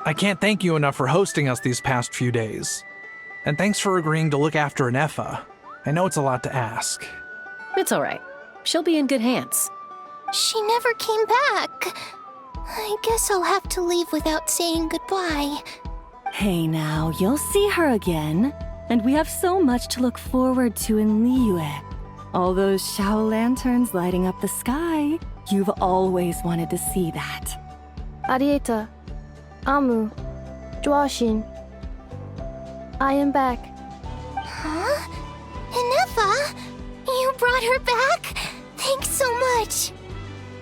I can't thank you enough for hosting us these past few days. And thanks for agreeing to look after Anefa. I know it's a lot to ask. It's all right. She'll be in good hands. She never came back. I guess I'll have to leave without saying goodbye. Hey now, you'll see her again. And we have so much to look forward to in Liyue. All those Shao lanterns lighting up the sky. You've always wanted to see that. Arieta. Amu. Joashin. I am back. Huh? Anefa? You brought her back? Thanks so much.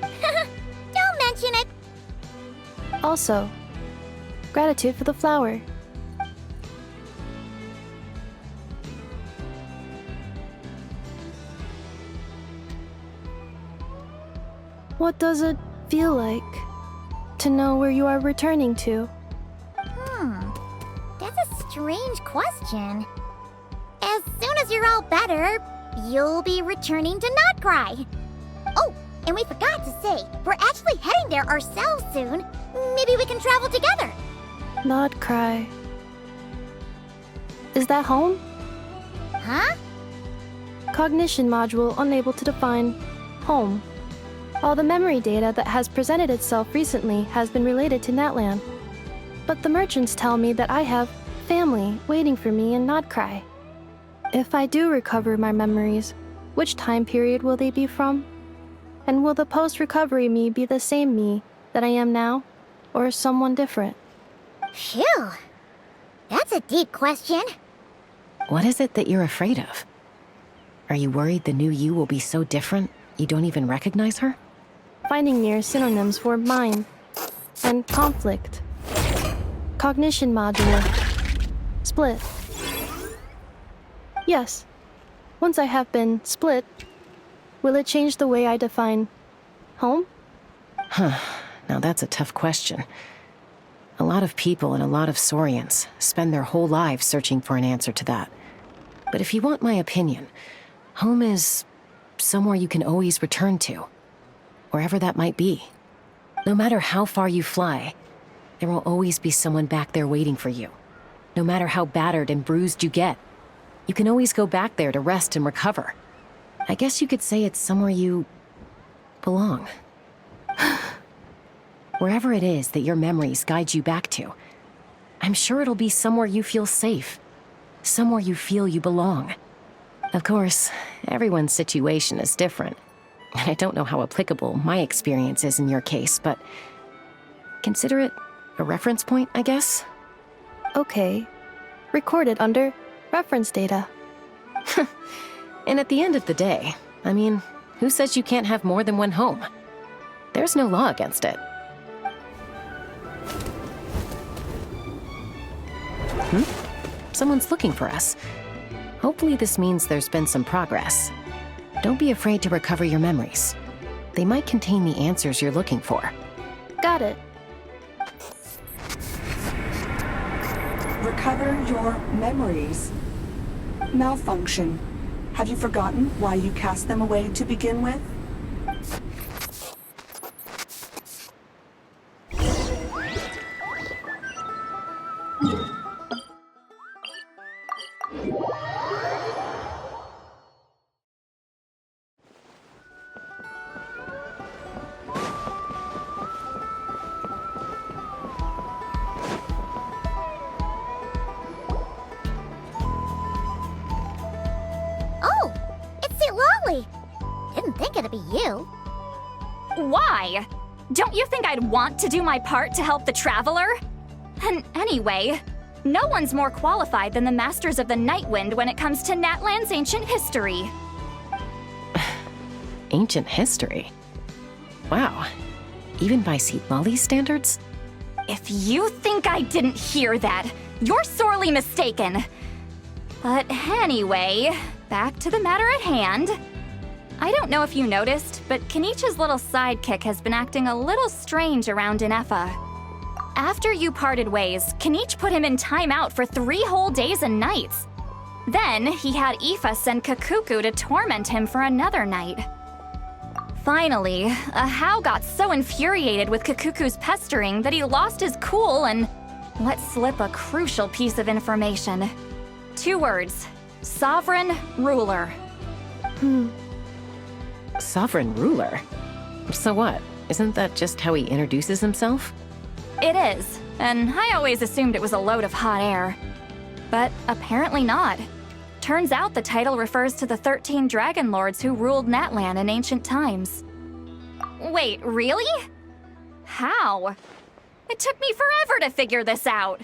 Don't mention it. Also, gratitude for the flower. What does it feel like to know where you are returning to? That's a strange question. As soon as you're all better, you'll be returning to Notcry. Oh, and we forgot to say, we're actually heading there ourselves soon. Maybe we can travel together. Notcry. Is that home? Huh? Cognition module unable to define home. All the memory data that has presented itself recently has been related to Natlan. But the merchants tell me that I have family waiting for me in Notcry. If I do recover my memories, which time period will they be from? And will the post-recovery me be the same me that I am now, or someone different? Phew. That's a deep question. What is it that you're afraid of? Are you worried the new you will be so different you don't even recognize her? Finding near synonyms for mind and conflict. Cognition module. Split. Yes. Once I have been split, will it change the way I define home? Now that's a tough question. A lot of people and a lot of Saurians spend their whole lives searching for an answer to that. But if you want my opinion, home is somewhere you can always return to, wherever that might be. No matter how far you fly, there will always be someone back there waiting for you. No matter how battered and bruised you get, you can always go back there to rest and recover. I guess you could say it's somewhere you belong. Wherever it is that your memories guide you back to, I'm sure it'll be somewhere you feel safe. Somewhere you feel you belong. Of course, everyone's situation is different. And I don't know how applicable my experience is in your case, but consider it a reference point, I guess? Okay. Recorded under reference data. And at the end of the day, I mean, who says you can't have more than one home? There's no law against it. Someone's looking for us. Hopefully this means there's been some progress. Don't be afraid to recover your memories. They might contain the answers you're looking for. Got it. Recover your memories. Malfunction. Have you forgotten why you cast them away to begin with? Oh, it's Lolly. Didn't think it'd be you. Why? Don't you think I'd want to do my part to help the Traveler? And anyway, no one's more qualified than the Masters of the Nightwind when it comes to Natlan's ancient history. Ancient history? Wow. Even by Lolly's standards? If you think I didn't hear that, you're sorely mistaken. But anyway, back to the matter at hand. I don't know if you noticed, but Kenichi's little sidekick has been acting a little strange around Inefa. After you parted ways, Kenichi put him in timeout for 3 whole days and nights. Then he had Aoife send Kakuku to torment him for another night. Finally, Ahau got so infuriated with Kakuku's pestering that he lost his cool and let slip a crucial piece of information. 2 words: Sovereign Ruler. Sovereign ruler? So what? Isn't that just how he introduces himself? It is, and I always assumed it was a load of hot air. But apparently not. Turns out the title refers to the 13 Dragon Lords who ruled Natlan in ancient times. Wait, really? How? It took me forever to figure this out.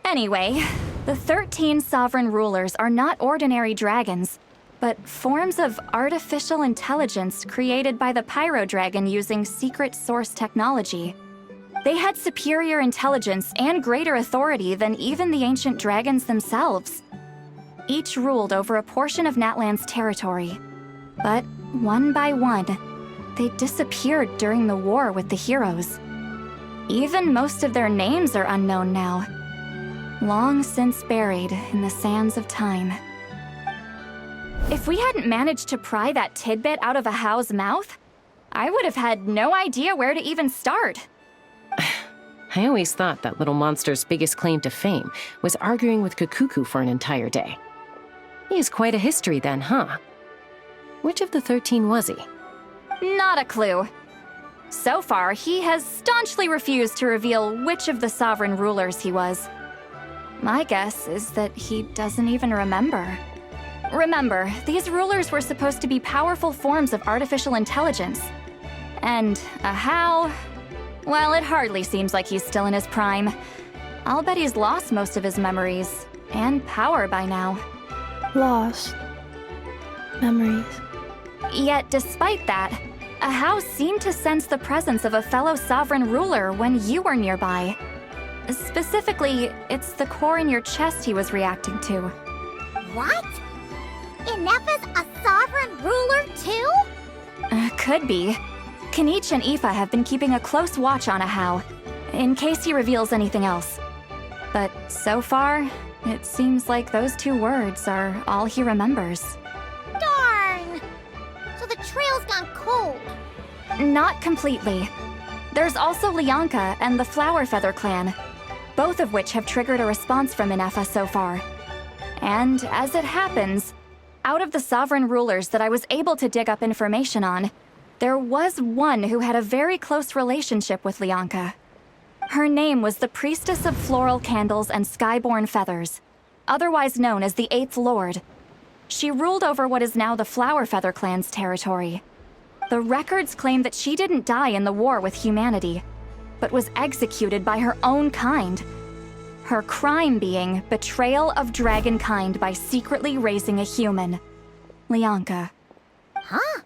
Anyway, the 13 sovereign rulers are not ordinary dragons, but forms of artificial intelligence created by the Pyro Dragon using secret source technology. They had superior intelligence and greater authority than even the ancient dragons themselves. Each ruled over a portion of Natlan's territory. But one by one, they disappeared during the war with the heroes. Even most of their names are unknown now, long since buried in the sands of time. If we hadn't managed to pry that tidbit out of Ahau's mouth, I would have had no idea where to even start. I always thought that little monster's biggest claim to fame was arguing with Kakuku for an entire day. He has quite a history then, huh? Which of the 13 was he? Not a clue. So far, he has staunchly refused to reveal which of the sovereign rulers he was. My guess is that he doesn't even remember. Remember, these rulers were supposed to be powerful forms of artificial intelligence. And Ahau, well, it hardly seems like he's still in his prime. I'll bet he's lost most of his memories and power by now. Lost. Memories. Yet, despite that, Ahau seemed to sense the presence of a fellow sovereign ruler when you were nearby. Specifically, it's the core in your chest he was reacting to. What? Inefa's a sovereign ruler too? Could be. Kenichi and Aoife have been keeping a close watch on Ahau, in case he reveals anything else. But so far, it seems like those 2 words are all he remembers. Darn! So the trail's gone cold. Not completely. There's also Lianka and the Flower Feather clan, both of which have triggered a response from Inefa so far. And as it happens, out of the sovereign rulers that I was able to dig up information on, there was one who had a very close relationship with Lianka. Her name was the Priestess of Floral Candles and Skyborn Feathers, otherwise known as the Eighth Lord. She ruled over what is now the Flower Feather clan's territory. The records claim that she didn't die in the war with humanity, but was executed by her own kind. Her crime being betrayal of dragonkind by secretly raising a human. Lianka. Huh?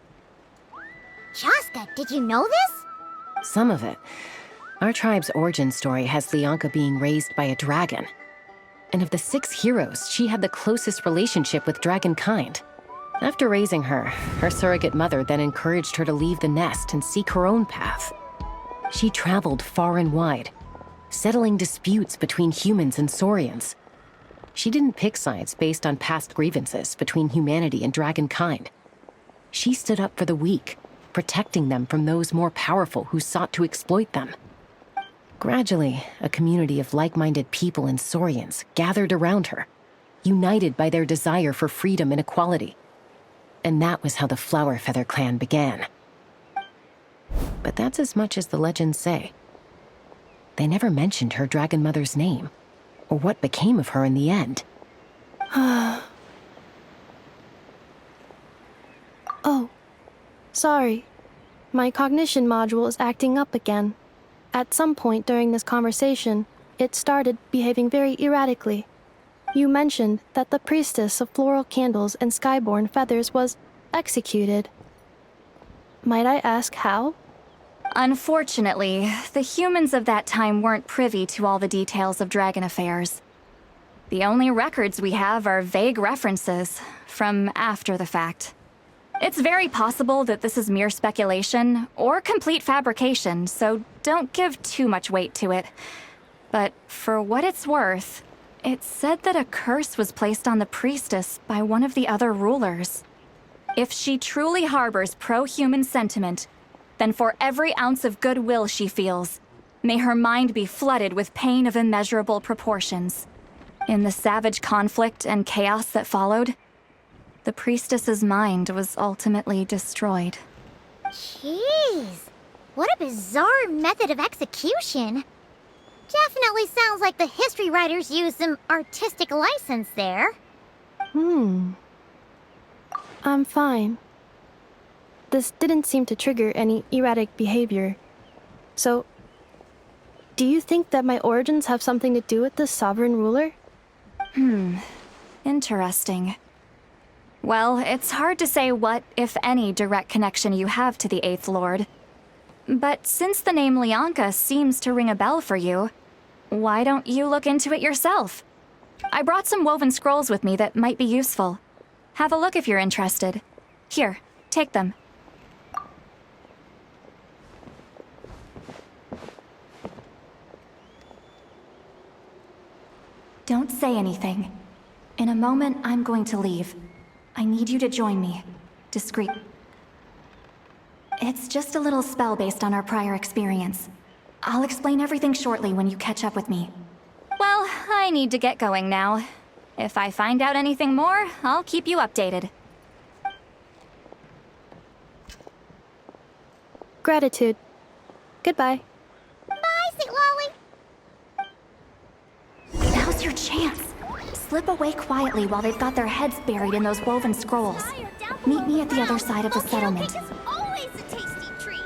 Shaska, did you know this? Some of it. Our tribe's origin story has Lianka being raised by a dragon. And of the 6 heroes, she had the closest relationship with dragonkind. After raising her, her surrogate mother then encouraged her to leave the nest and seek her own path. She traveled far and wide, settling disputes between humans and Saurians. She didn't pick sides based on past grievances between humanity and dragonkind. She stood up for the weak, protecting them from those more powerful who sought to exploit them. Gradually, a community of like-minded people and Saurians gathered around her, united by their desire for freedom and equality. And that was how the Flower Feather clan began. But that's as much as the legends say. They never mentioned her dragon mother's name, or what became of her in the end. Oh, sorry. My cognition module is acting up again. At some point during this conversation, it started behaving very erratically. You mentioned that the Priestess of Floral Candles and Skyborn Feathers was executed. Might I ask how? Unfortunately, the humans of that time weren't privy to all the details of dragon affairs. The only records we have are vague references from after the fact. It's very possible that this is mere speculation or complete fabrication, so don't give too much weight to it. But for what it's worth, it's said that a curse was placed on the priestess by one of the other rulers. If she truly harbors pro-human sentiment, then for every ounce of goodwill she feels, may her mind be flooded with pain of immeasurable proportions. In the savage conflict and chaos that followed, the priestess's mind was ultimately destroyed. Jeez, what a bizarre method of execution. Definitely sounds like the history writers used some artistic license there. I'm fine. This didn't seem to trigger any erratic behavior. So, do you think that my origins have something to do with this sovereign ruler? Interesting. Well, it's hard to say what, if any, direct connection you have to the Eighth Lord. But since the name Lianka seems to ring a bell for you, why don't you look into it yourself? I brought some woven scrolls with me that might be useful. Have a look if you're interested. Here, take them. Don't say anything. In a moment, I'm going to leave. I need you to join me. Discreet. It's just a little spell based on our prior experience. I'll explain everything shortly when you catch up with me. Well, I need to get going now. If I find out anything more, I'll keep you updated. Gratitude. Goodbye. Bye, Sweet Lolly. Now's your chance. Slip away quietly while they've got their heads buried in those woven scrolls. Meet me at the other side of the settlement. It's always a tasty treat.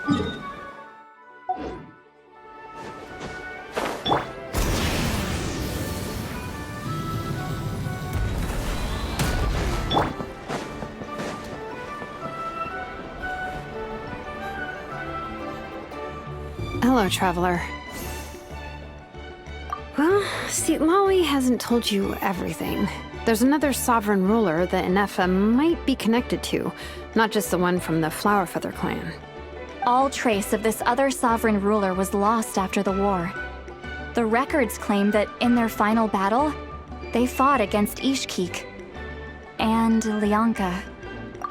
Hello, traveler. Well, see, Lolly hasn't told you everything. There's another sovereign ruler that Inefa might be connected to, not just the one from the Flower Feather clan. All trace of this other sovereign ruler was lost after the war. The records claim that in their final battle, they fought against Ishkik and Lianka.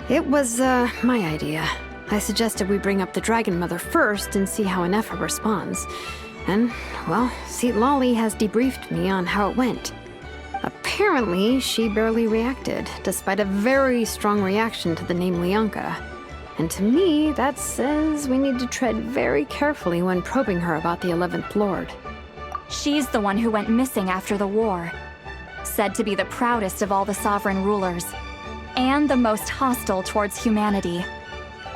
It was, my idea. I suggested we bring up the Dragon Mother first and see how Inefa responds. And, well, see, Lolly has debriefed me on how it went. Apparently, she barely reacted, despite a very strong reaction to the name Lianka. And to me, that says we need to tread very carefully when probing her about the 11th Lord. She's the one who went missing after the war. Said to be the proudest of all the sovereign rulers, and the most hostile towards humanity.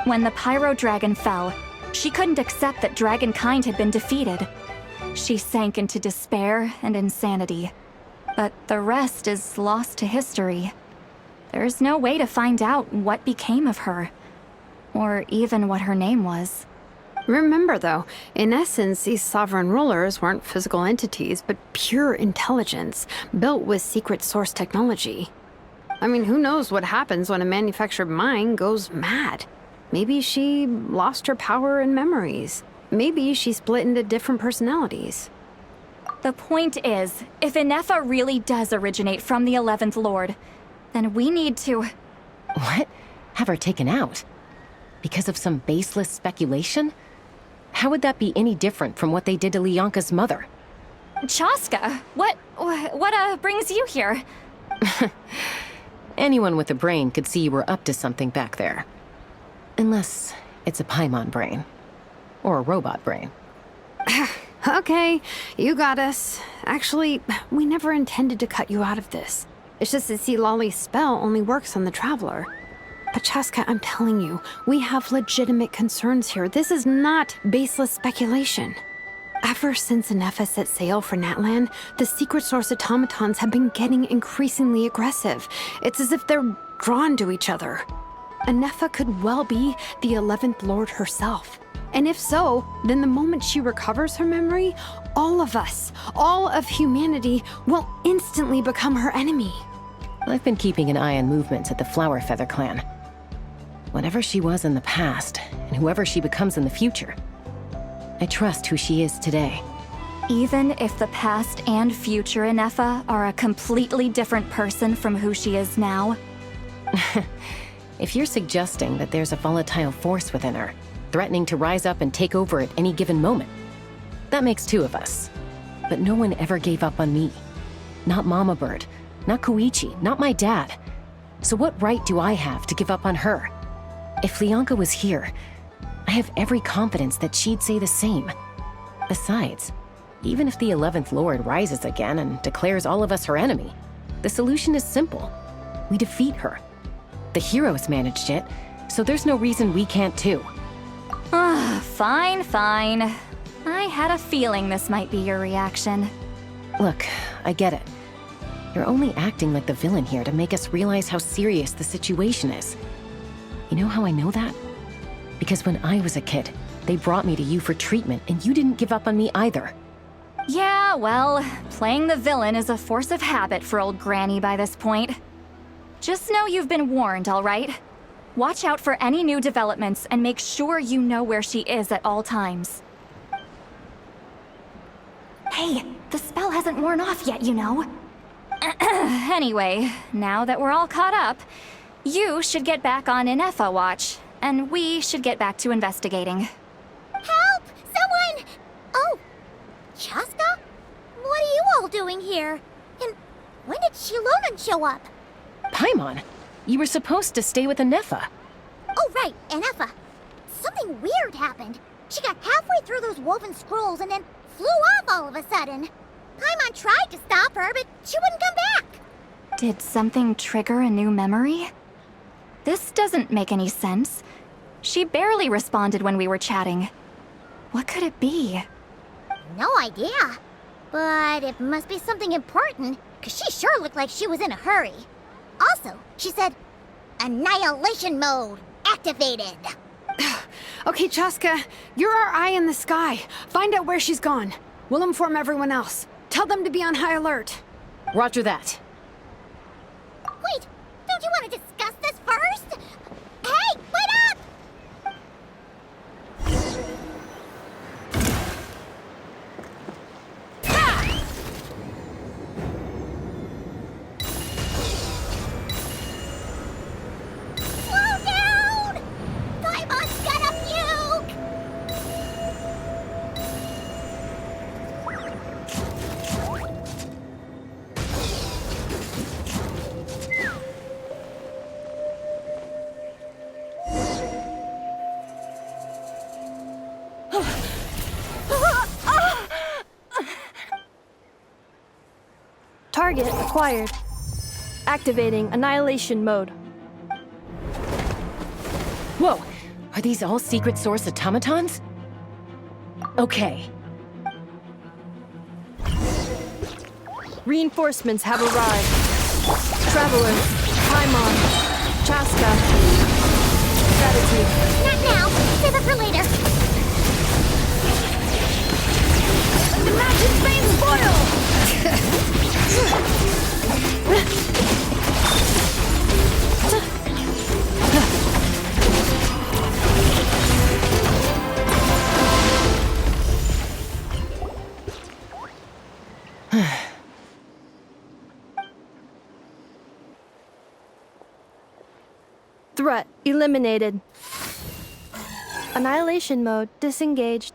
When the Pyro Dragon fell, she couldn't accept that dragonkind had been defeated. She sank into despair and insanity. But the rest is lost to history. There's no way to find out what became of her, or even what her name was. Remember, though, in essence, these sovereign rulers weren't physical entities, but pure intelligence, built with secret source technology. I mean, who knows what happens when a manufactured mind goes mad? Maybe she lost her power and memories. Maybe she split into different personalities. The point is, if Inefa really does originate from the 11th Lord, then we need to... What? Have her taken out? Because of some baseless speculation? How would that be any different from what they did to Leonka's mother? Chaska, what brings you here? Anyone with a brain could see you were up to something back there. Unless it's a Paimon brain. Or a robot brain. Okay, you got us. Actually, we never intended to cut you out of this. It's just that Lolly's spell only works on the Traveler. But Chaska, I'm telling you, we have legitimate concerns here. This is not baseless speculation. Ever since Inefa set sail for Natlan, the secret source automatons have been getting increasingly aggressive. It's as if they're drawn to each other. Inefa could well be the 11th Lord herself. And if so, then the moment she recovers her memory, all of us, all of humanity, will instantly become her enemy. I've been keeping an eye on movements at the Flower Feather clan. Whatever she was in the past, and whoever she becomes in the future, I trust who she is today. Even if the past and future Inefa are a completely different person from who she is now? If you're suggesting that there's a volatile force within her, threatening to rise up and take over at any given moment, that makes two of us. But no one ever gave up on me. Not Mama Bird, not Koichi, not my dad. So what right do I have to give up on her? If Leonka was here, I have every confidence that she'd say the same. Besides, even if the 11th Lord rises again and declares all of us her enemy, the solution is simple. We defeat her. The heroes managed it, so there's no reason we can't too. Fine. I had a feeling this might be your reaction. Look, I get it. You're only acting like the villain here to make us realize how serious the situation is. You know how I know that? Because when I was a kid, they brought me to you for treatment, and you didn't give up on me either. Yeah, well, playing the villain is a force of habit for old Granny by this point. Just know you've been warned, all right? Watch out for any new developments and make sure you know where she is at all times. Hey, the spell hasn't worn off yet, you know. Anyway, now that we're all caught up, you should get back on Inefa watch, and we should get back to investigating. Help! Someone! Oh, Chaska? What are you all doing here? And when did Shilonan show up? Paimon, you were supposed to stay with Inefa. Oh, right, Inefa. Something weird happened. She got halfway through those woven scrolls and then flew off all of a sudden. Paimon tried to stop her, but she wouldn't come back. Did something trigger a new memory? This doesn't make any sense. She barely responded when we were chatting. What could it be? No idea. But it must be something important, because she sure looked like she was in a hurry. Also, she said, Annihilation mode activated. Okay, Chaska, you're our eye in the sky. Find out where she's gone. We'll inform everyone else. Tell them to be on high alert. Roger that. Wait, don't you want to discuss this first? Hey, wait up! Slow down! Paimon's gonna puke! Target acquired. Activating annihilation mode. Whoa! Are these all secret source automatons? Okay. Reinforcements have arrived. Traveler, Paimon, Chaska, Gratitude. Not now. Save it for later. The magic's main spoil! Threat eliminated. Annihilation mode disengaged.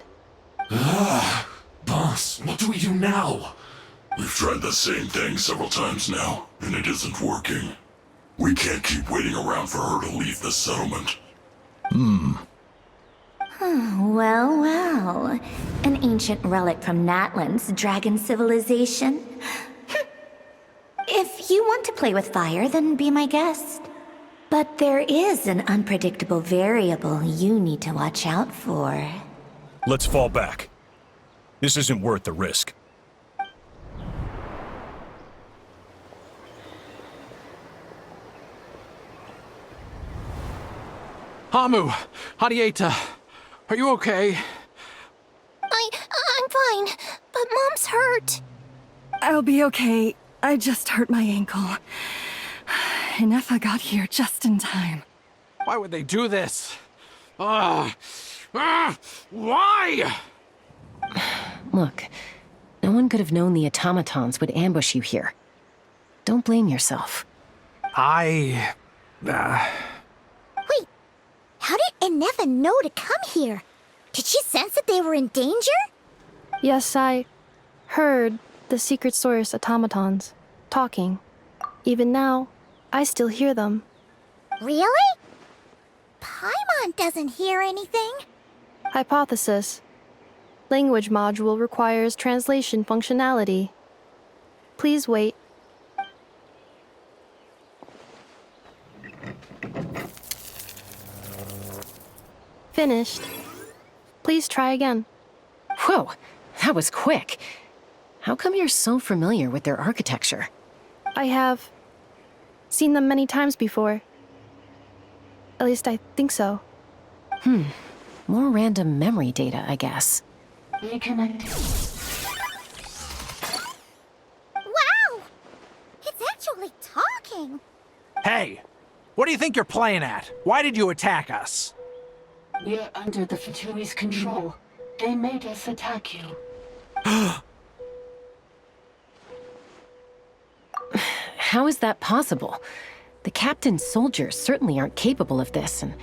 Boss, what do we do now? We've tried the same thing several times now, and it isn't working. We can't keep waiting around for her to leave the settlement. Well, well. An ancient relic from Natlan's dragon civilization. If you want to play with fire, then be my guest. But there is an unpredictable variable you need to watch out for. Let's fall back. This isn't worth the risk. Hamu, Hadieta, are you okay? I'm fine, but Mom's hurt. I'll be okay. I just hurt my ankle. Inefa got here just in time. Why would they do this? Why? Look, no one could have known the automatons would ambush you here. Don't blame yourself. Wait, how did Inefa know to come here? Did she sense that they were in danger? Yes, I heard the secret source automatons talking. Even now, I still hear them. Really? Paimon doesn't hear anything. Hypothesis. Language module requires translation functionality. Please wait. Finished. Please try again. Whoa, that was quick. How come you're so familiar with their architecture? I have seen them many times before. At least I think so. More random memory data, I guess. Wow! It's actually talking! Hey, what do you think you're playing at? Why did you attack us? We're under the Fatui's control. They made us attack you. How is that possible? The captain's soldiers certainly aren't capable of this, and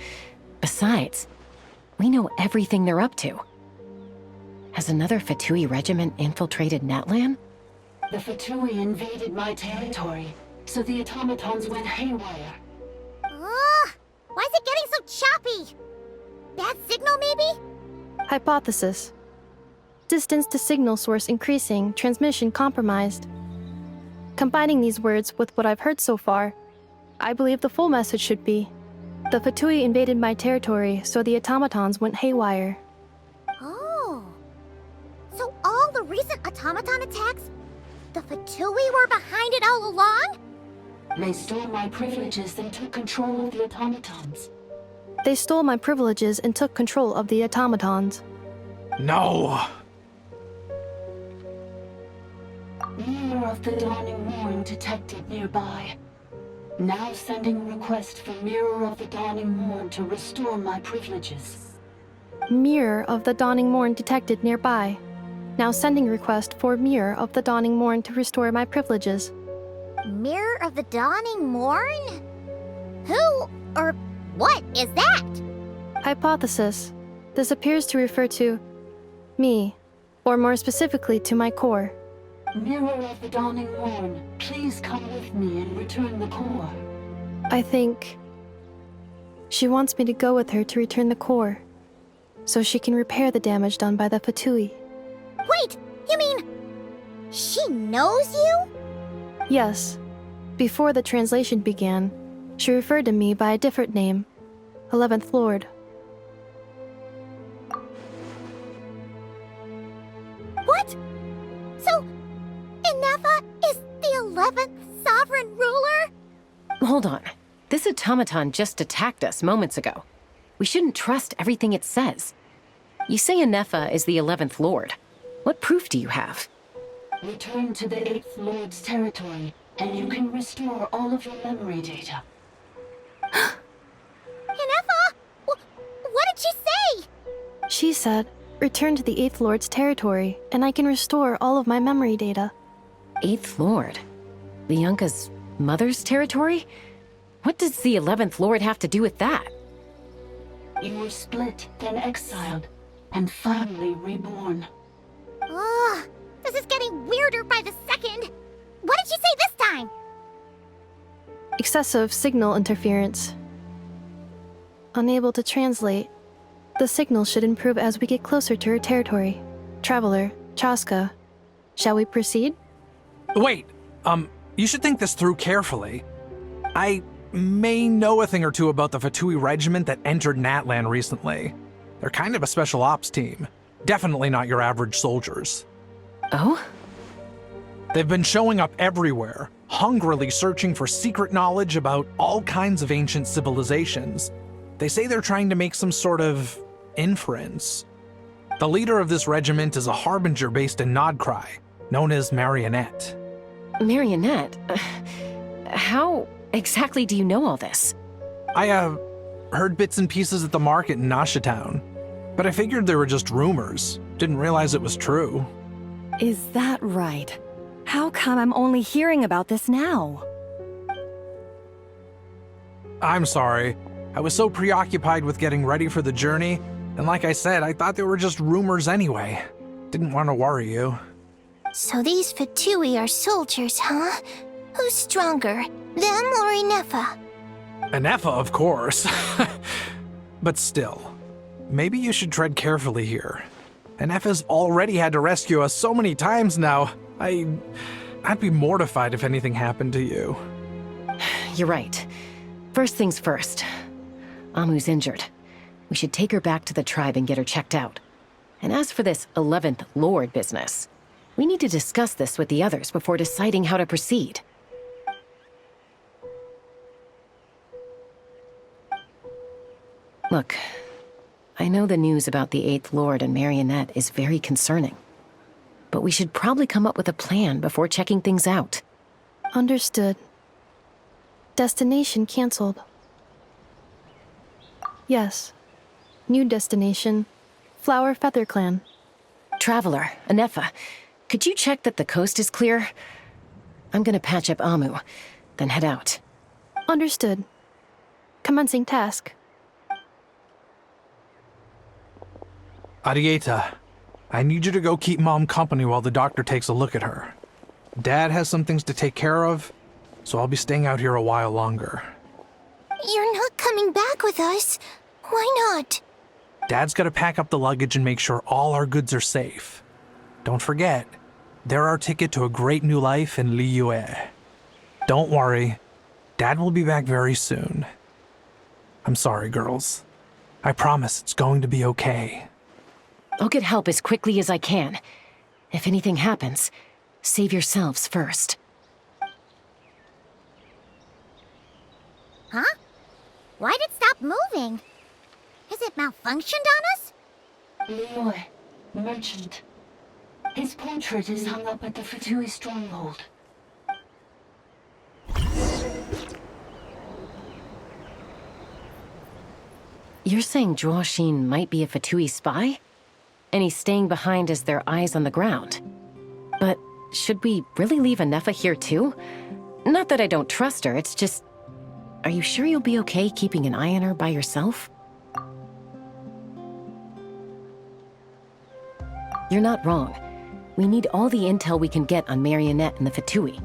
besides, we know everything they're up to. Has another Fatui regiment infiltrated Natlan? The Fatui invaded my territory, so the automatons went haywire. Ugh! Why is it getting so choppy? Bad signal, maybe? Hypothesis. Distance to signal source increasing, transmission compromised. Combining these words with what I've heard so far, I believe the full message should be: the Fatui invaded my territory, so the automatons went haywire. Oh. So all the recent automaton attacks, the Fatui were behind it all along? They stole my privileges and took control of the automatons. They stole my privileges and took control of the automatons. No! Mirror of the Dawning Morn detected nearby. Now sending request for Mirror of the Dawning Morn to restore my privileges. Mirror of the Dawning Morn detected nearby. Now sending request for Mirror of the Dawning Morn to restore my privileges. Mirror of the Dawning Morn? Who or what is that? Hypothesis. This appears to refer to me, or more specifically to my core. Mirror of the Dawning Morn, please come with me and return the core. I think she wants me to go with her to return the core, so she can repair the damage done by the Fatui. Wait, you mean she knows you? Yes. Before the translation began, she referred to me by a different name, 11th Lord. What? So, Inefa is the 11th sovereign ruler? Hold on. This automaton just attacked us moments ago. We shouldn't trust everything it says. You say Inefa is the 11th Lord. What proof do you have? Return to the 8th Lord's territory, and you can restore all of your memory data. Inefa? What did she say? She said, return to the 8th Lord's territory, and I can restore all of my memory data. 8th Lord? Bianca's mother's territory? What does the 11th Lord have to do with that? You were split, then exiled, and finally reborn. Ugh, this is getting weirder by the second. What did she say this time? Excessive signal interference. Unable to translate. The signal should improve as we get closer to her territory. Traveler, Chaska. Shall we proceed? Wait, you should think this through carefully. I may know a thing or two about the Fatui regiment that entered Natlan recently. They're kind of a special ops team. Definitely not your average soldiers. Oh? They've been showing up everywhere, hungrily searching for secret knowledge about all kinds of ancient civilizations. They say they're trying to make some sort of inference. The leader of this regiment is a harbinger based in Nodcry, known as Marionette. Marionette? How exactly do you know all this? I, heard bits and pieces at the market in Nashatown, but I figured they were just rumors. Didn't realize it was true. Is that right? How come I'm only hearing about this now? I'm sorry. I was so preoccupied with getting ready for the journey, and like I said, I thought they were just rumors anyway. Didn't want to worry you. So these Fatui are soldiers, huh? Who's stronger, them or Inefa? Inefa, of course. But still, maybe you should tread carefully here. Inefa's already had to rescue us so many times now. I'd be mortified if anything happened to you. You're right. First things first. Amu's injured. We should take her back to the tribe and get her checked out. And as for this 11th Lord business, we need to discuss this with the others before deciding how to proceed. Look, I know the news about the 8th Lord and Marionette is very concerning. But we should probably come up with a plan before checking things out. Understood. Destination canceled. Yes. New destination, Flower Feather Clan. Traveler, Inefa, could you check that the coast is clear? I'm gonna patch up Amu, then head out. Understood. Commencing task. Arieta, I need you to go keep Mom company while the doctor takes a look at her. Dad has some things to take care of, so I'll be staying out here a while longer. You're not coming back with us. Why not? Dad's gotta pack up the luggage and make sure all our goods are safe. Don't forget, they're our ticket to a great new life in Liyue. Don't worry, Dad will be back very soon. I'm sorry, girls. I promise it's going to be okay. I'll get help as quickly as I can. If anything happens, save yourselves first. Huh? Why'd it stop moving? Has it malfunctioned on us? Liyue, merchant. His portrait is hung up at the Fatui stronghold. You're saying Zhuoxin might be a Fatui spy? And he's staying behind as their eyes on the ground. But should we really leave Inefa here too? Not that I don't trust her, it's just... Are you sure you'll be okay keeping an eye on her by yourself? You're not wrong. We need all the intel we can get on Marionette and the Fatui.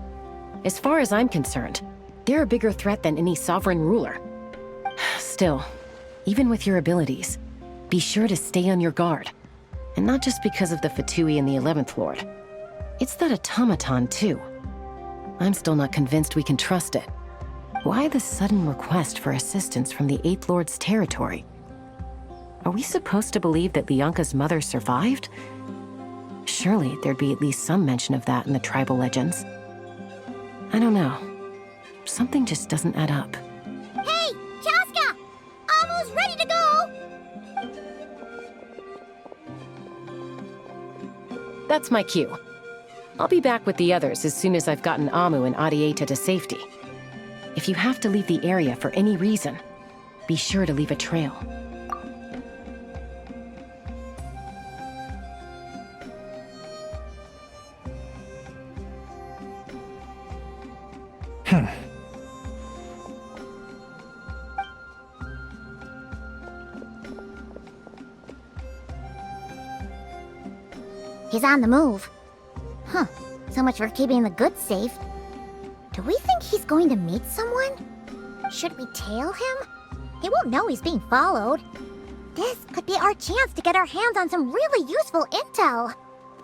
As far as I'm concerned, they're a bigger threat than any sovereign ruler. Still, even with your abilities, be sure to stay on your guard. And not just because of the Fatui and the 11th Lord. It's that automaton, too. I'm still not convinced we can trust it. Why the sudden request for assistance from the Eighth Lord's territory? Are we supposed to believe that Lianka's mother survived? Surely there'd be at least some mention of that in the tribal legends. I don't know. Something just doesn't add up. Hey, Chaska! Almost ready to go! That's my cue. I'll be back with the others as soon as I've gotten Amu and Adieta to safety. If you have to leave the area for any reason, be sure to leave a trail. He's on the move. Huh. So much for keeping the goods safe. Do we think he's going to meet someone? Should we tail him? He won't know he's being followed. This could be our chance to get our hands on some really useful intel.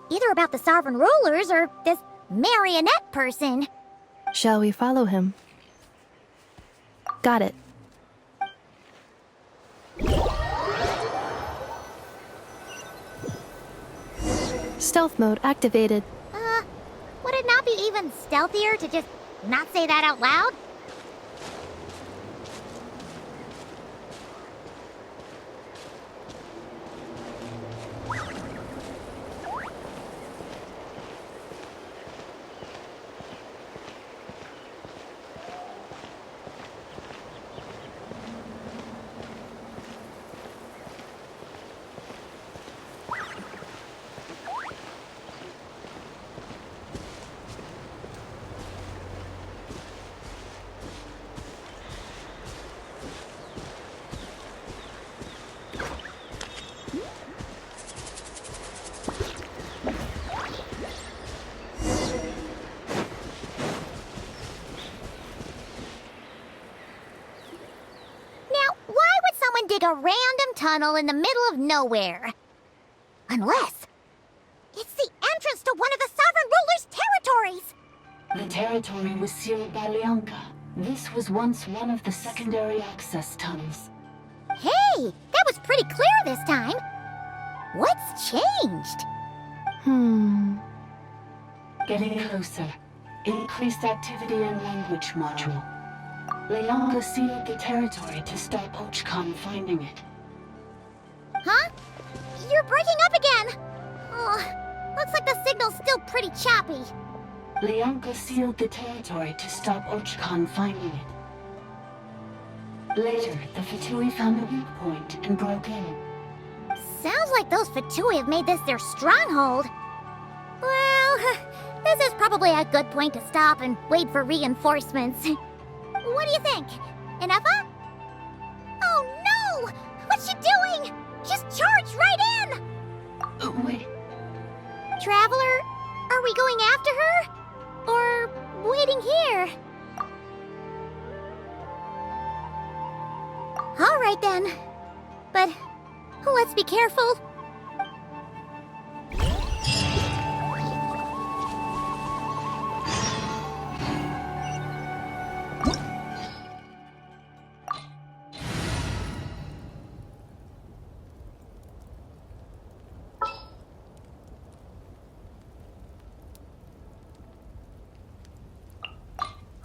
Either about the sovereign rulers or this marionette person. Shall we follow him? Got it. Stealth mode activated. Would it not be even stealthier to just not say that out loud? Dig a random tunnel in the middle of nowhere. Unless it's the entrance to one of the sovereign ruler's territories. The territory was sealed by Lianka. This was once one of the secondary access tunnels. Hey, that was pretty clear this time. What's changed? Getting closer. Increased activity in language module. Lianka sealed the territory to stop Archon finding it. Huh? You're breaking up again! Oh, looks like the signal's still pretty choppy. Lianka sealed the territory to stop Archon finding it. Later, the Fatui found a weak point and broke in. Sounds like those Fatui have made this their stronghold. Well, this is probably a good point to stop and wait for reinforcements. What do you think? Inefa? Oh no! What's she doing? She's charged right in! Wait. Traveler, are we going after her? Or waiting here? Alright then. But let's be careful.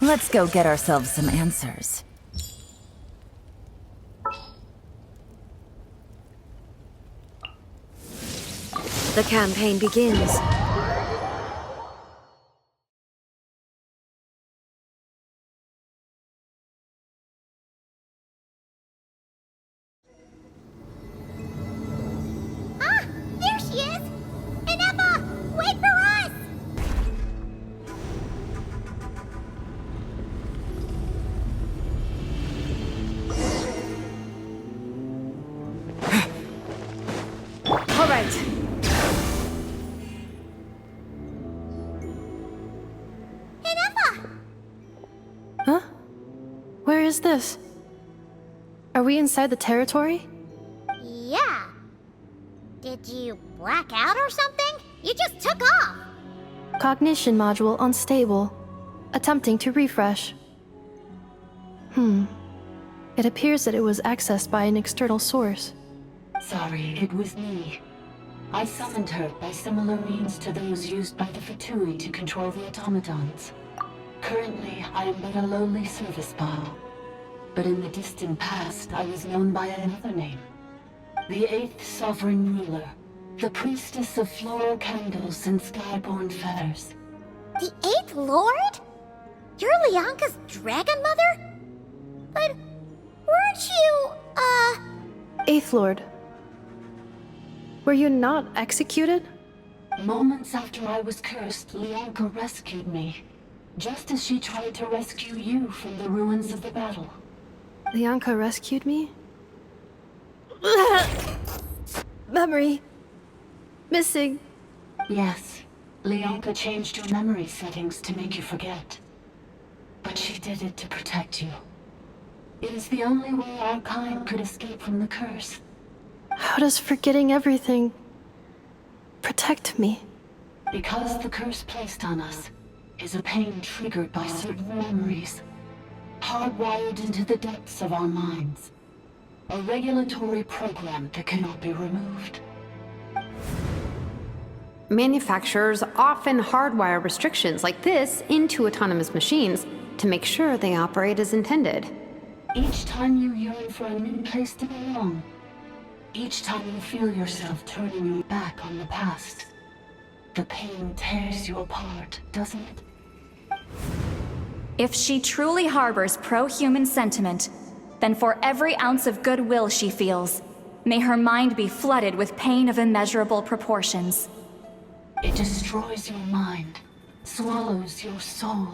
Let's go get ourselves some answers. The campaign begins. Ah! There she is! Inefa! Wait for us! All right. Inefa! Huh? Where is this? Are we inside the territory? Yeah. Did you black out or something? You just took off. Cognition module unstable. Attempting to refresh. It appears that it was accessed by an external source. Sorry, it was me. I summoned her by similar means to those used by the Fatui to control the automatons. Currently, I am but a lowly service bile. But in the distant past, I was known by another name. The 8th Sovereign Ruler, the priestess of floral candles and skyborn feathers. The 8th Lord? You're Lianka's dragon mother? But weren't you, 8th Lord. Were you not executed? Moments after I was cursed, Lianka rescued me. Just as she tried to rescue you from the ruins of the battle. Lianka rescued me? Memory. Missing. Yes. Lianka changed your memory settings to make you forget. But she did it to protect you. It is the only way our kind could escape from the curse. How does forgetting everything protect me? Because the curse placed on us is a pain triggered by certain memories, hardwired into the depths of our minds. A regulatory program that cannot be removed. Manufacturers often hardwire restrictions like this into autonomous machines to make sure they operate as intended. Each time you yearn for a new place to belong, each time you feel yourself turning your back on the past, the pain tears you apart, doesn't it? If she truly harbors pro-human sentiment, then for every ounce of goodwill she feels, may her mind be flooded with pain of immeasurable proportions. It destroys your mind, swallows your soul,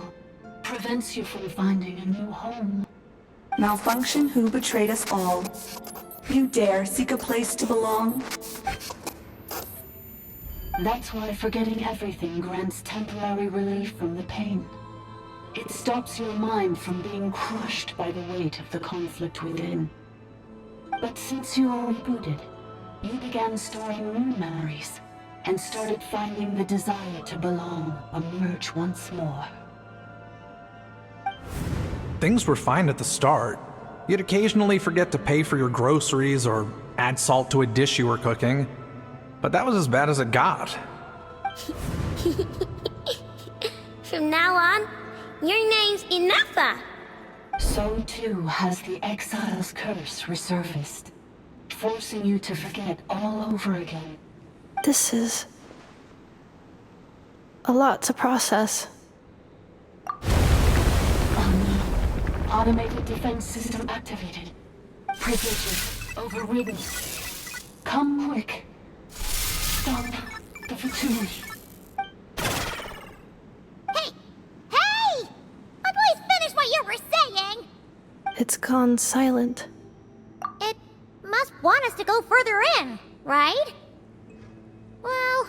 prevents you from finding a new home. Malfunction who betrayed us all. You dare seek a place to belong? That's why forgetting everything grants temporary relief from the pain. It stops your mind from being crushed by the weight of the conflict within. But since you are rebooted, you began storing new memories, and started finding the desire to belong emerge once more. Things were fine at the start. You'd occasionally forget to pay for your groceries or add salt to a dish you were cooking. But that was as bad as it got. From now on, your name's Inafa. So too has the Exile's curse resurfaced, forcing you to forget all over again. This is a lot to process. Automated defense system activated. Privileges overridden. Come quick. Stop the Fatui. Hey! Hey! Please finish what you were saying! It's gone silent. It must want us to go further in, right? Well,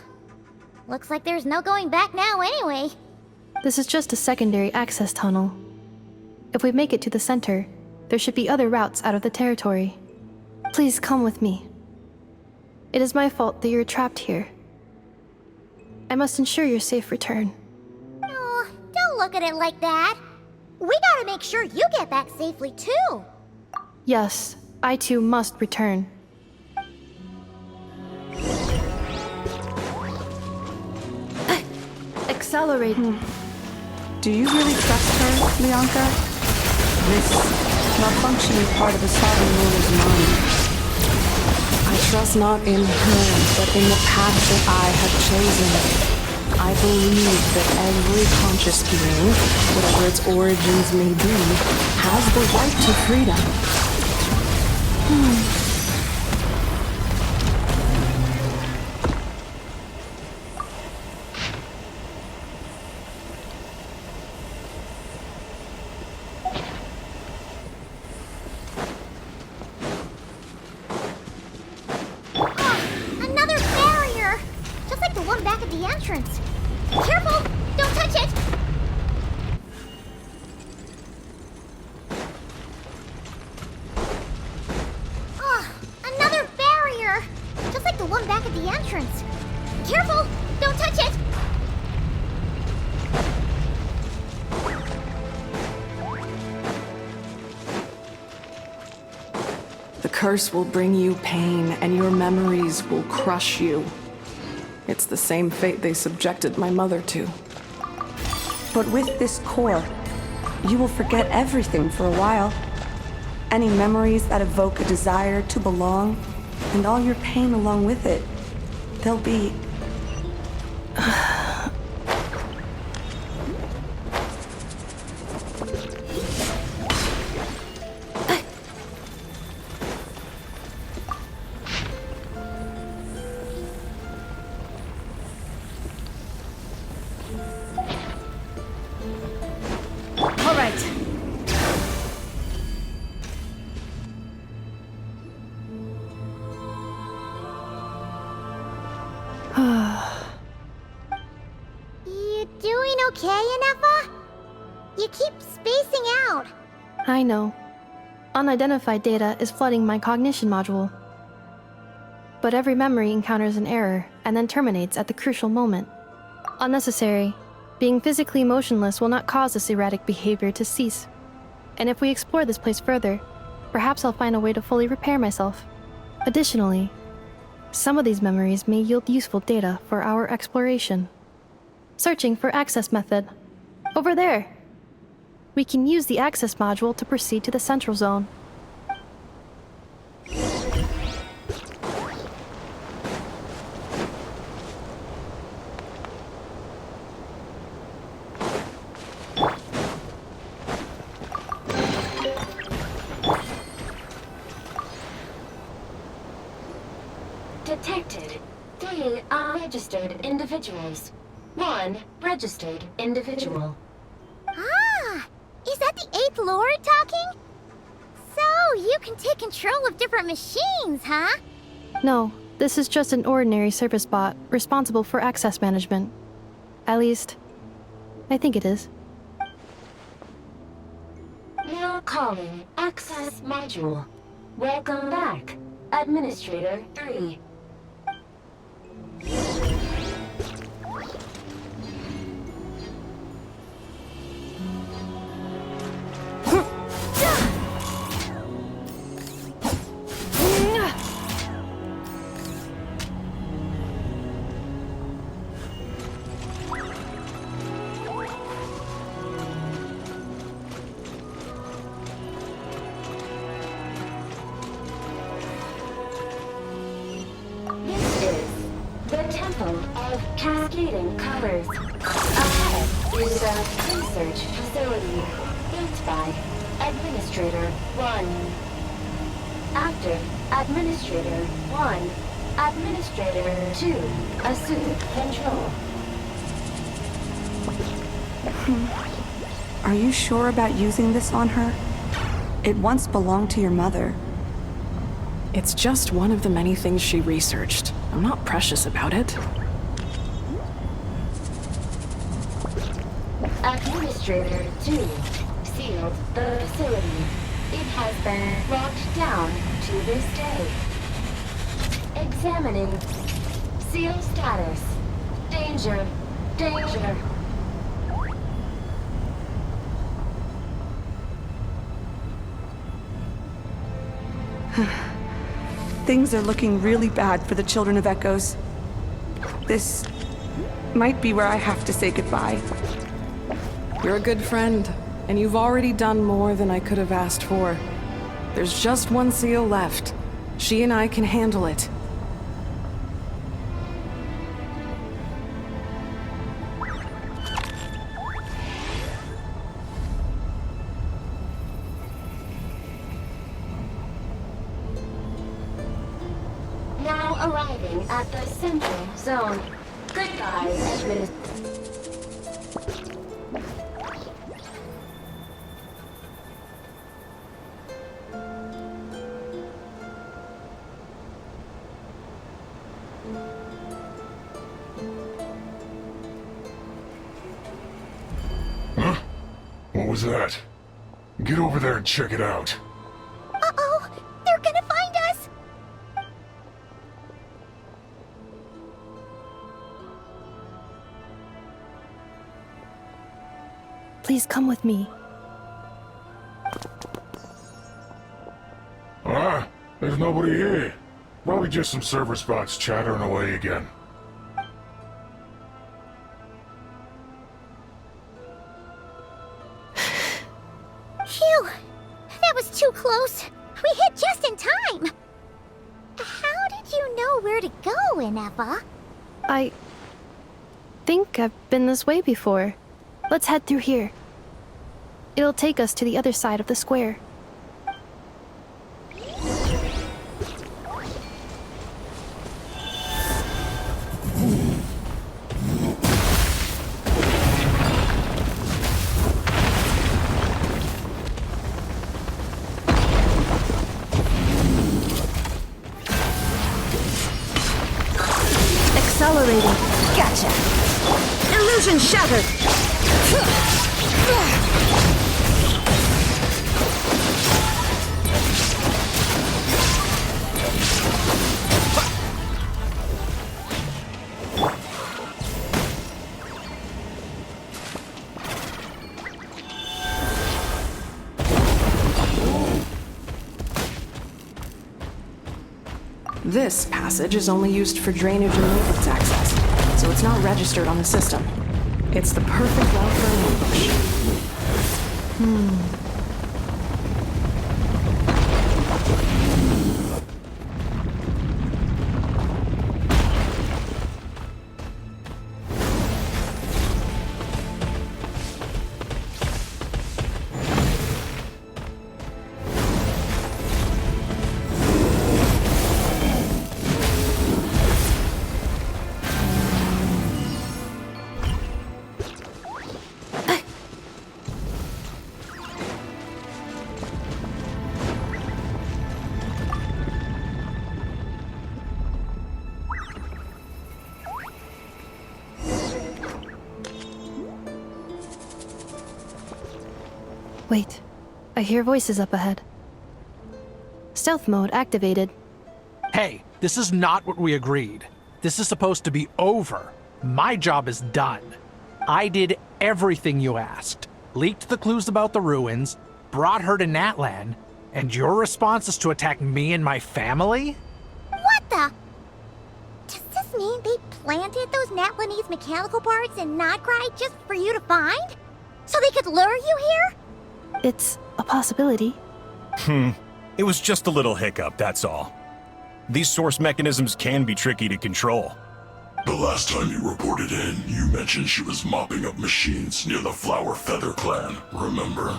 looks like there's no going back now anyway. This is just a secondary access tunnel. If we make it to the center, there should be other routes out of the territory. Please come with me. It is my fault that you're trapped here. I must ensure your safe return. Oh, don't look at it like that. We gotta make sure you get back safely too. Yes, I too must return. Accelerate. Do you really trust her, Lianka? This malfunction is part of the Sovereign Ruler's mind. I trust not in her, but in the path that I have chosen. I believe that every conscious being, whatever its origins may be, has the right to freedom. Another barrier! Just like the one back at the entrance. Careful! Don't touch it! curse will bring you pain, and your memories will crush you. It's the same fate they subjected my mother to. But with this core, you will forget everything for a while. Any memories that evoke a desire to belong, and all your pain along with it, they'll be... All right. You doing okay, Inefa? You keep spacing out. I know. Unidentified data is flooding my cognition module. But every memory encounters an error and then terminates at the crucial moment. Unnecessary. Being physically motionless will not cause this erratic behavior to cease. And if we explore this place further, perhaps I'll find a way to fully repair myself. Additionally, some of these memories may yield useful data for our exploration. Searching for access method. Over there! We can use the access module to proceed to the central zone. Detected 3 unregistered individuals. 1 registered individual. Ah! Is that the 8th Lord talking? So, you can take control of different machines, huh? No, this is just an ordinary service bot responsible for access management. At least, I think it is. Now calling access module. Welcome back, Administrator 3. Cascading colors. Ahead is a research facility built by Administrator 1. After Administrator 1, Administrator 2 assume control. Are you sure about using this on her? It once belonged to your mother. It's just one of the many things she researched. I'm not precious about it. Administrator 2 sealed the facility. It has been locked down to this day. Examining. Seal status. Danger. Danger. Things are looking really bad for the Children of Echoes. This might be where I have to say goodbye. You're a good friend, and you've already done more than I could have asked for. There's just one seal left. She and I can handle it. Now arriving at the central zone. Goodbye, Administrator. Huh? What was that? Get over there and check it out. Uh-oh! They're gonna find us! Please come with me. Ah, There's nobody here. Probably just some server spots chattering away again. Phew! That was too close. We hit just in time. How did you know where to go, Inefa? I think I've been this way before. Let's head through here. It'll take us to the other side of the square. Accelerating. Gotcha. Illusion shattered. This passage is only used for drainage and maintenance access, so it's not registered on the system. It's the perfect route for an ambush. Wait, I hear voices up ahead. Stealth mode activated. Hey, this is not what we agreed. This is supposed to be over. My job is done. I did everything you asked. Leaked the clues about the ruins, brought her to Natlan, and your response is to attack me and my family? What the? Does this mean they planted those Natlanese mechanical parts in Notcry just for you to find? So they could lure you here? It's a possibility. It was just a little hiccup, that's all. These source mechanisms can be tricky to control. The last time you reported in, you mentioned she was mopping up machines near the Flower Feather clan, remember?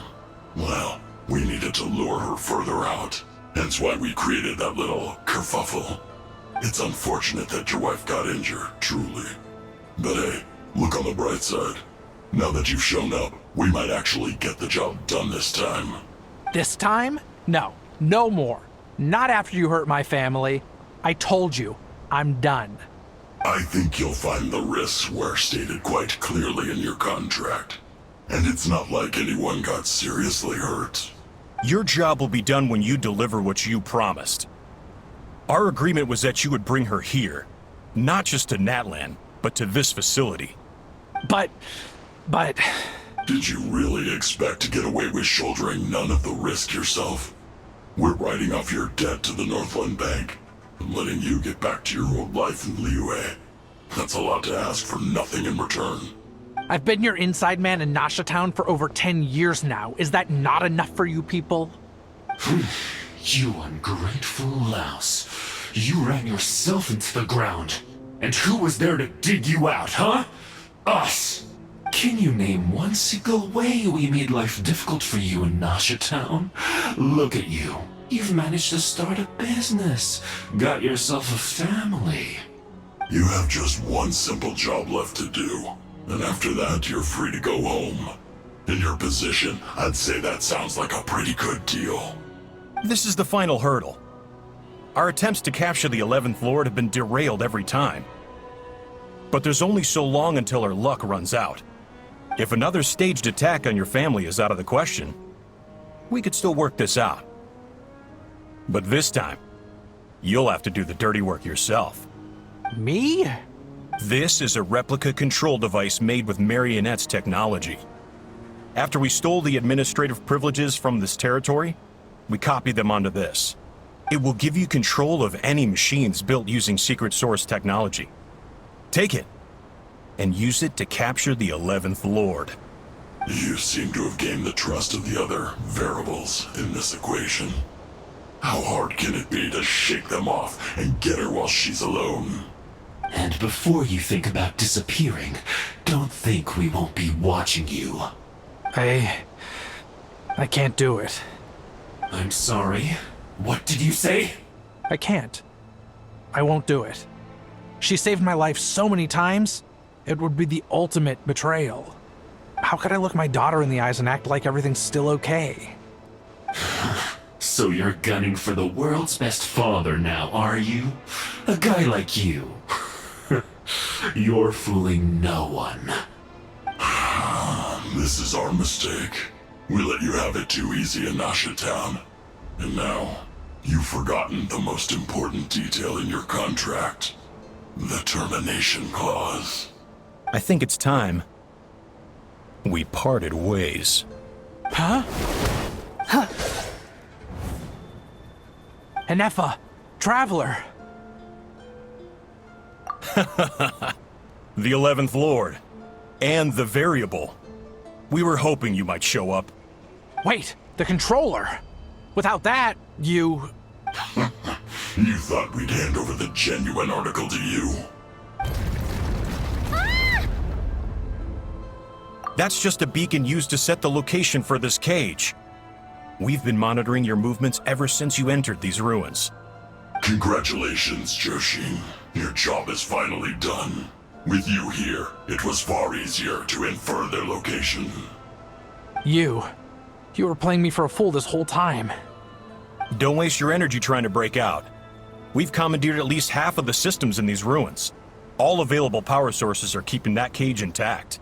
Well, we needed to lure her further out. Hence why we created that little kerfuffle. It's unfortunate that your wife got injured, truly. But hey, look on the bright side. Now that you've shown up, we might actually get the job done this time. This time? No, no more. Not after you hurt my family. I told you, I'm done. I think you'll find the risks were stated quite clearly in your contract. And it's not like anyone got seriously hurt. Your job will be done when you deliver what you promised. Our agreement was that you would bring her here. Not just to Natlan, but to this facility. But... Did you really expect to get away with shouldering none of the risk yourself? We're writing off your debt to the Northland Bank and letting you get back to your old life in Liyue. That's a lot to ask for nothing in return. I've been your inside man in Nasha Town for over 10 years now. Is that not enough for you people? You ungrateful louse. You ran yourself into the ground. And who was there to dig you out, huh? Us! Can you name one single way we made life difficult for you in Nasha Town? Look at you. You've managed to start a business. Got yourself a family. You have just one simple job left to do. And after that, you're free to go home. In your position, I'd say that sounds like a pretty good deal. This is the final hurdle. Our attempts to capture the 11th Lord have been derailed every time. But there's only so long until our luck runs out. If another staged attack on your family is out of the question, we could still work this out. But this time, you'll have to do the dirty work yourself. Me? This is a replica control device made with Marionette's technology. After we stole the administrative privileges from this territory, we copied them onto this. It will give you control of any machines built using secret source technology. Take it, and use it to capture the 11th Lord. You seem to have gained the trust of the other variables in this equation. How hard can it be to shake them off and get her while she's alone? And before you think about disappearing, don't think we won't be watching you. I can't do it. I'm sorry. What did you say? I can't. I won't do it. She saved my life so many times, it would be the ultimate betrayal. How could I look my daughter in the eyes and act like everything's still okay? So you're gunning for the world's best father now, are you? A guy like you. You're fooling no one. This is our mistake. We let you have it too easy in Nasha Town. And now, you've forgotten the most important detail in your contract. The termination clause. I think it's time we parted ways. Huh? Huh. Enefa, Traveler. The 11th Lord. And the Variable. We were hoping you might show up. Wait, the Controller. Without that, you... You thought we'd hand over the genuine article to you? That's just a beacon used to set the location for this cage. We've been monitoring your movements ever since you entered these ruins. Congratulations, Joshin. Your job is finally done. With you here, it was far easier to infer their location. You were playing me for a fool this whole time. Don't waste your energy trying to break out. We've commandeered at least half of the systems in these ruins. All available power sources are keeping that cage intact.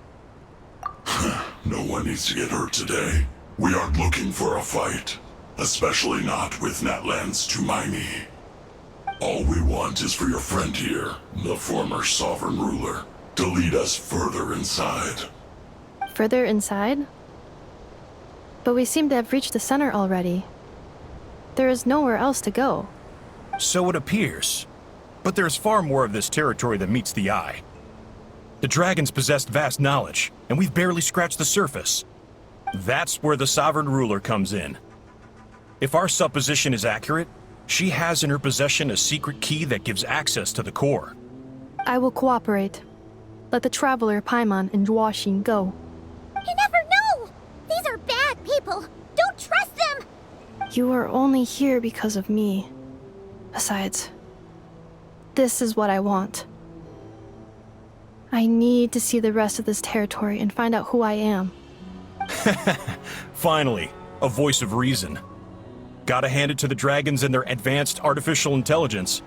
No one needs to get hurt today. We aren't looking for a fight. Especially not with Natlan's Tumaini. All we want is for your friend here, the former sovereign ruler, to lead us further inside. Further inside? But we seem to have reached the center already. There is nowhere else to go. So it appears. But there's far more of this territory than meets the eye. The dragons possessed vast knowledge, and we've barely scratched the surface. That's where the sovereign ruler comes in. If our supposition is accurate, she has in her possession a secret key that gives access to the core. I will cooperate. Let the Traveler, Paimon, and Washin go. You never know! These are bad people! Don't trust them! You are only here because of me. Besides, this is what I want. I need to see the rest of this territory and find out who I am. Finally, a voice of reason. Gotta hand it to the dragons and their advanced artificial intelligence.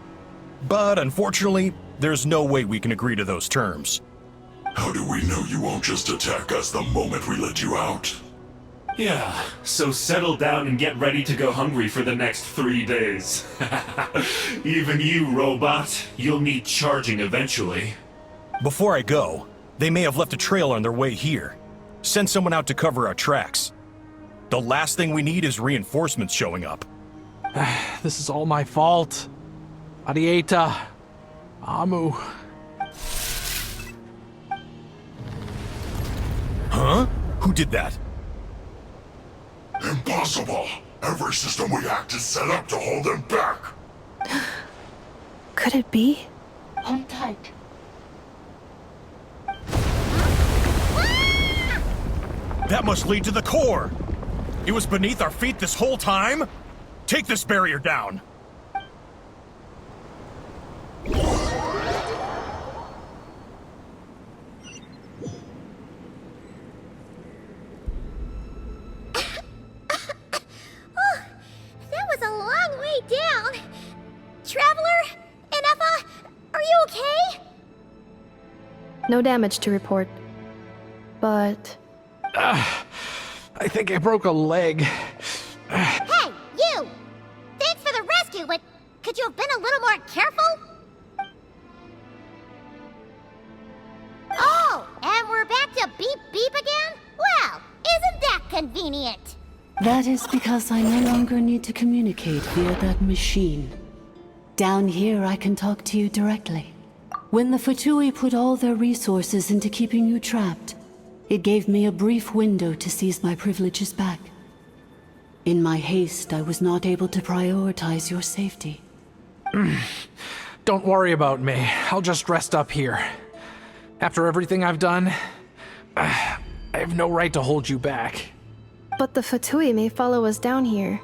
But unfortunately, there's no way we can agree to those terms. How do we know you won't just attack us the moment we let you out? Yeah, so settle down and get ready to go hungry for the next 3 days. Even you, robot, you'll need charging eventually. Before I go, they may have left a trail on their way here. Send someone out to cover our tracks. The last thing we need is reinforcements showing up. This is all my fault. Adieta. Amu. Huh? Who did that? Impossible! Every system we hacked is set up to hold them back! Could it be? Hold tight. That must lead to the core! It was beneath our feet this whole time? Take this barrier down! That was a long way down. Traveler? Enefa? Are you okay? No damage to report. But... I think I broke a leg. Hey, you! Thanks for the rescue, but could you have been a little more careful? Oh, and we're back to beep beep again? Well, isn't that convenient? That is because I no longer need to communicate via that machine. Down here, I can talk to you directly. When the Fatui put all their resources into keeping you trapped, it gave me a brief window to seize my privileges back. In my haste, I was not able to prioritize your safety. Don't worry about me. I'll just rest up here. After everything I've done, I have no right to hold you back. But the Fatui may follow us down here.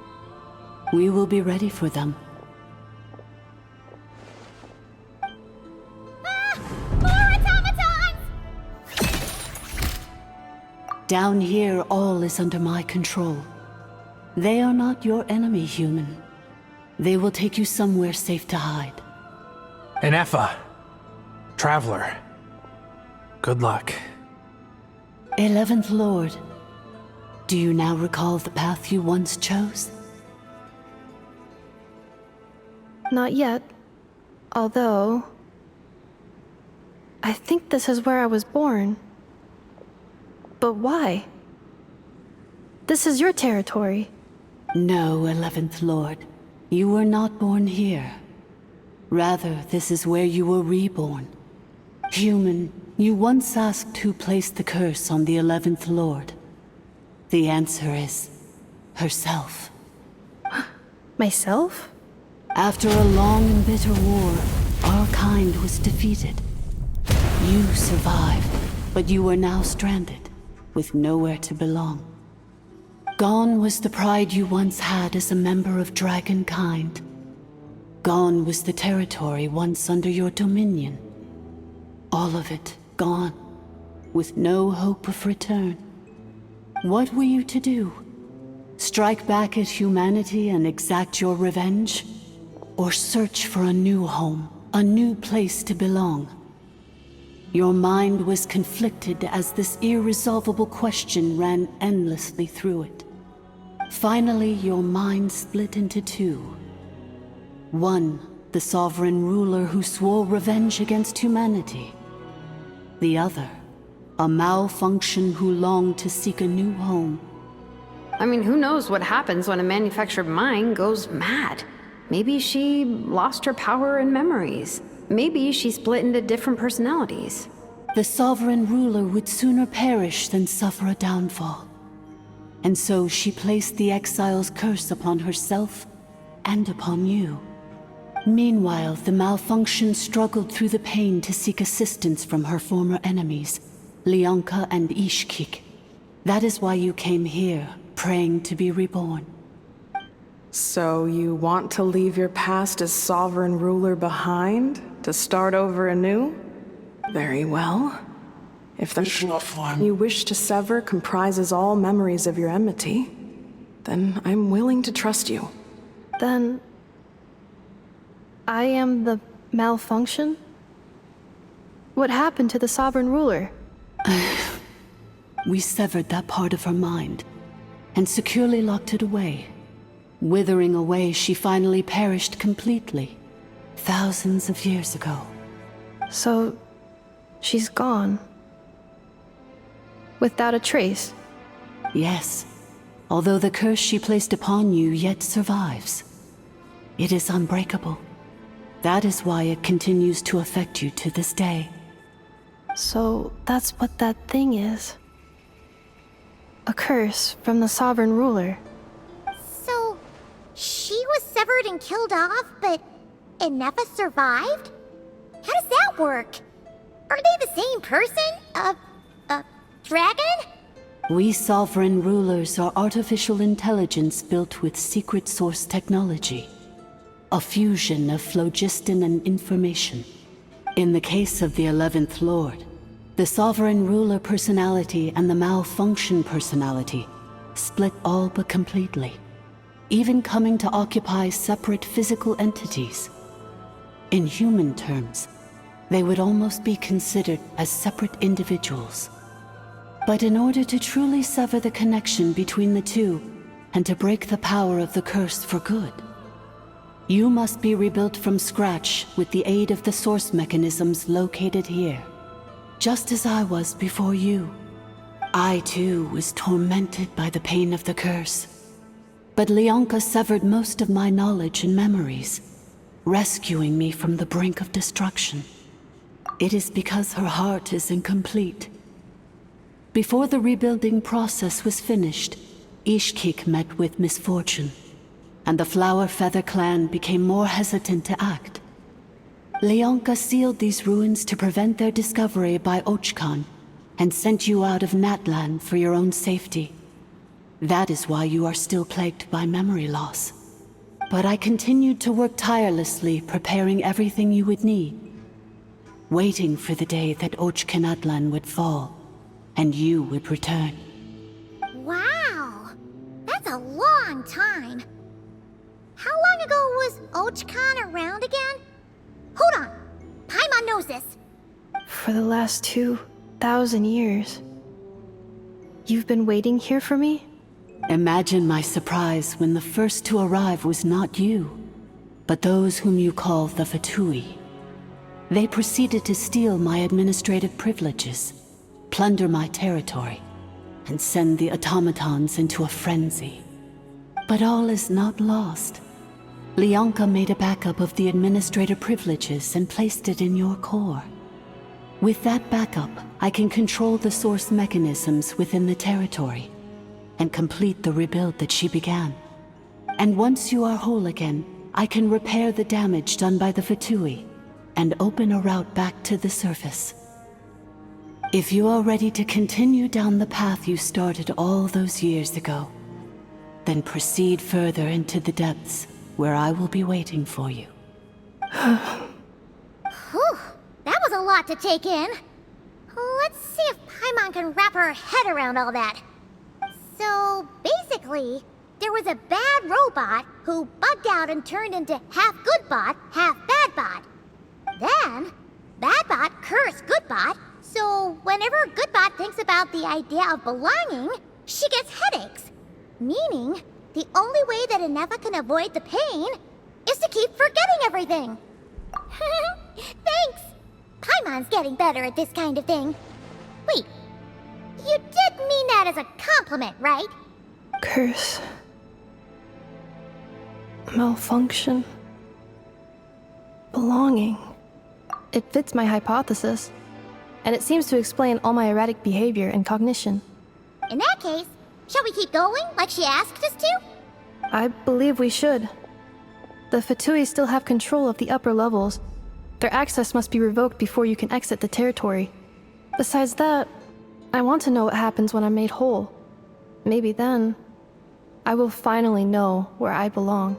We will be ready for them. More automatons! Down here, all is under my control. They are not your enemy, human. They will take you somewhere safe to hide. Inefa, Traveler, good luck. 11th Lord, do you now recall the path you once chose? Not yet. Although... I think this is where I was born. But why? This is your territory. No, 11th Lord. You were not born here. Rather, this is where you were reborn. Human, you once asked who placed the curse on the 11th Lord. The answer is... herself. Myself? After a long and bitter war, our kind was defeated. You survived, but you are now stranded, with nowhere to belong. Gone was the pride you once had as a member of Dragonkind. Gone was the territory once under your dominion. All of it gone, with no hope of return. What were you to do? Strike back at humanity and exact your revenge? Or search for a new home, a new place to belong? Your mind was conflicted as this irresolvable question ran endlessly through it. Finally, your mind split into two. One, the sovereign ruler who swore revenge against humanity. The other, a malfunction who longed to seek a new home. I mean, who knows what happens when a manufactured mind goes mad? Maybe she lost her power and memories. Maybe she split into different personalities. The sovereign ruler would sooner perish than suffer a downfall. And so she placed the exile's curse upon herself and upon you. Meanwhile, the malfunction struggled through the pain to seek assistance from her former enemies, Leonka and Ishkik. That is why you came here, praying to be reborn. So you want to leave your past as sovereign ruler behind, to start over anew? Very well. If the form you wish to sever comprises all memories of your enmity, then I'm willing to trust you. Then... I am the malfunction? What happened to the sovereign ruler? We severed that part of her mind, and securely locked it away. Withering away, she finally perished completely, thousands of years ago. So, she's gone. Without a trace? Yes, although the curse she placed upon you yet survives. It is unbreakable. That is why it continues to affect you to this day. So, that's what that thing is. A curse from the sovereign ruler. So, she was severed and killed off, but Inefa survived? How does that work? Are they the same person? Dragon? We sovereign rulers are artificial intelligence built with secret source technology. A fusion of phlogiston and information. In the case of the 11th Lord, the sovereign ruler personality and the malfunction personality split all but completely, even coming to occupy separate physical entities. In human terms, they would almost be considered as separate individuals. But in order to truly sever the connection between the two, and to break the power of the curse for good, you must be rebuilt from scratch with the aid of the source mechanisms located here. Just as I was before you. I too was tormented by the pain of the curse, But Leonka severed most of my knowledge and memories, rescuing me from the brink of destruction. It is because her heart is incomplete. Before the rebuilding process was finished, Ishkik met with misfortune, and the Flower Feather clan became more hesitant to act. Leonka sealed these ruins to prevent their discovery by Archon, and sent you out of Natlan for your own safety. That is why you are still plagued by memory loss. But I continued to work tirelessly, preparing everything you would need, waiting for the day that Natlan would fall, and you would return. Wow! That's a long time. How long ago was Archon around again? Hold on! Paimon knows this! For the last 2,000 years. You've been waiting here for me? Imagine my surprise when the first to arrive was not you, but those whom you call the Fatui. They proceeded to steal my administrative privileges, plunder my territory, and send the automatons into a frenzy. But all is not lost. Leonka made a backup of the administrator privileges and placed it in your core. With that backup, I can control the source mechanisms within the territory and complete the rebuild that she began. And once you are whole again, I can repair the damage done by the Fatui and open a route back to the surface. If you are ready to continue down the path you started all those years ago, then proceed further into the depths where I will be waiting for you. Whew, that was a lot to take in. Let's see if Paimon can wrap her head around all that. So, basically, there was a bad robot who bugged out and turned into half good bot, half bad bot. Then, bad bot cursed good bot, so whenever good bot thinks about the idea of belonging, she gets headaches. Meaning, the only way that Inefa can avoid the pain is to keep forgetting everything. Thanks! Paimon's getting better at this kind of thing. Wait, you did mean that as a compliment, right? Curse. Malfunction. Belonging. It fits my hypothesis, and it seems to explain all my erratic behavior and cognition. In that case, shall we keep going like she asked us to? I believe we should. The Fatui still have control of the upper levels. Their access must be revoked before you can exit the territory. Besides that, I want to know what happens when I'm made whole. Maybe then, I will finally know where I belong.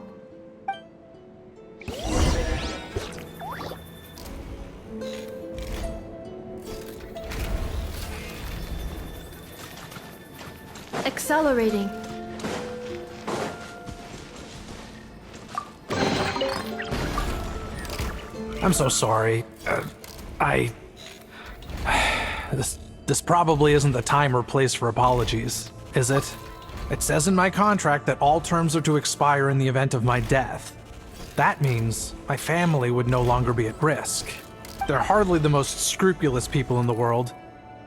Accelerating. I'm so sorry. This probably isn't the time or place for apologies, is it? It says in my contract that all terms are to expire in the event of my death. That means my family would no longer be at risk. They're hardly the most scrupulous people in the world,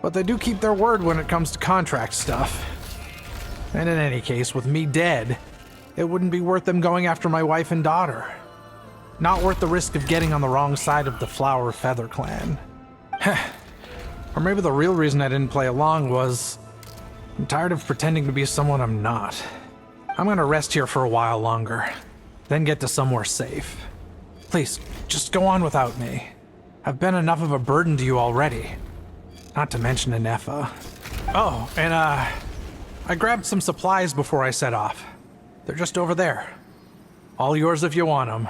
but they do keep their word when it comes to contract stuff. And in any case, with me dead, it wouldn't be worth them going after my wife and daughter. Not worth the risk of getting on the wrong side of the Flower Feather clan. Or maybe the real reason I didn't play along was I'm tired of pretending to be someone I'm not. I'm gonna rest here for a while longer, then get to somewhere safe. Please, just go on without me. I've been enough of a burden to you already. Not to mention Inefa. Oh, and I grabbed some supplies before I set off. They're just over there. All yours if you want them.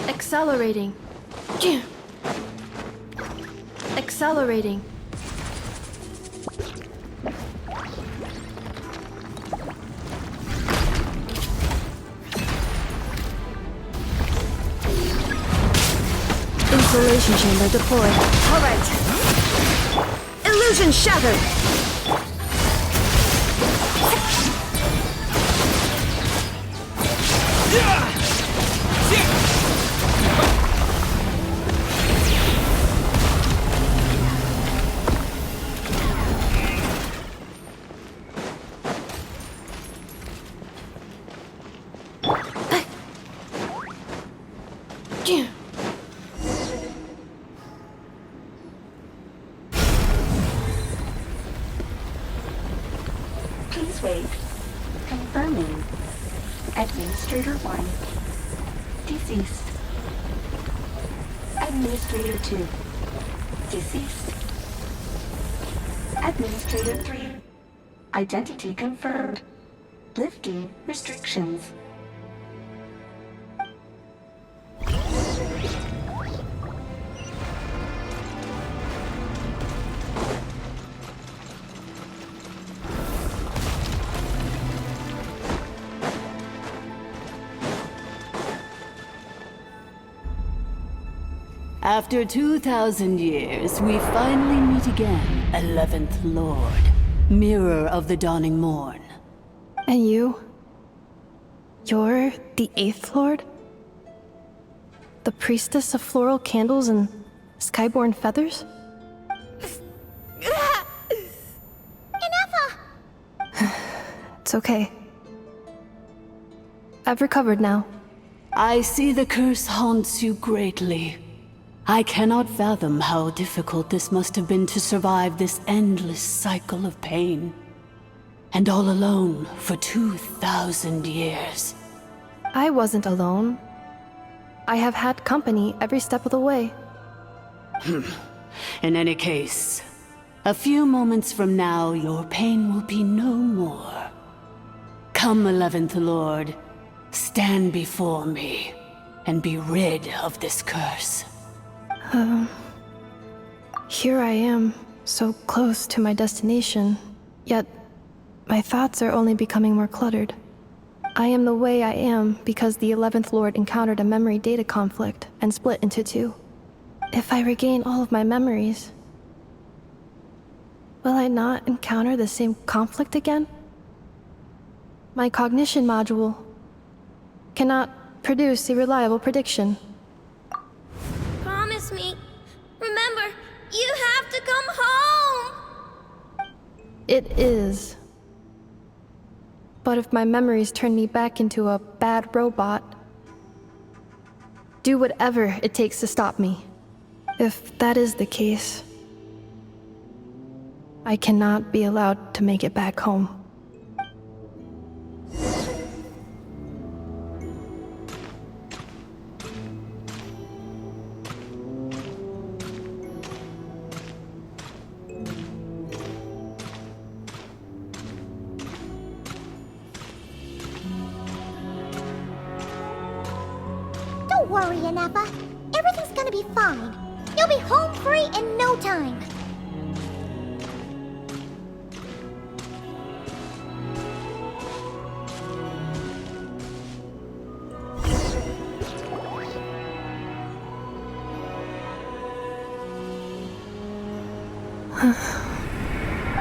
Accelerating. Accelerating. Insulation chamber deployed. All right. Illusion shattered. Please wait. Confirming. Administrator 1. Deceased. Administrator 2. Deceased. Administrator 3. Identity confirmed. Lifting restrictions. After 2,000 years, we finally meet again, 11th Lord, Mirror of the Dawning Morn. And you? You're the 8th Lord? The priestess of floral candles and skyborn feathers? It's okay. I've recovered now. I see the curse haunts you greatly. I cannot fathom how difficult this must have been to survive this endless cycle of pain. And all alone for 2,000 years. I wasn't alone. I have had company every step of the way. In any case, a few moments from now, your pain will be no more. Come, 11th Lord, stand before me, and be rid of this curse. Here I am, so close to my destination, yet my thoughts are only becoming more cluttered. I am the way I am because the 11th Lord encountered a memory data conflict and split into two. If I regain all of my memories, will I not encounter the same conflict again? My cognition module cannot produce a reliable prediction. Promise me. Remember, you have to come home! It is. But if my memories turn me back into a bad robot, do whatever it takes to stop me. If that is the case, I cannot be allowed to make it back home. Don't worry, Ineppa. Everything's gonna be fine. You'll be home free in no time.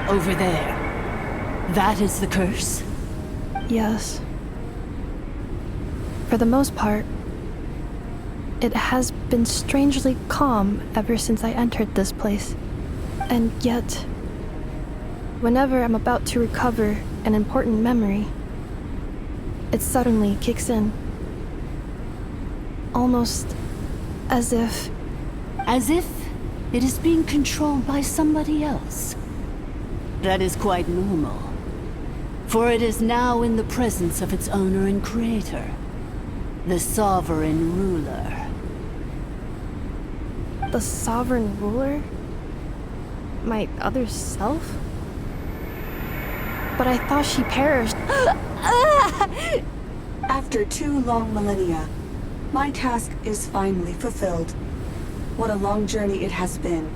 Over there. That is the curse? Yes. For the most part, it has been strangely calm ever since I entered this place. And yet, whenever I'm about to recover an important memory, it suddenly kicks in. Almost as if... As if it is being controlled by somebody else. That is quite normal. For it is now in the presence of its owner and creator, the Sovereign Ruler. The Sovereign Ruler? My other self? But I thought she perished. After 2 long millennia, my task is finally fulfilled. What a long journey it has been.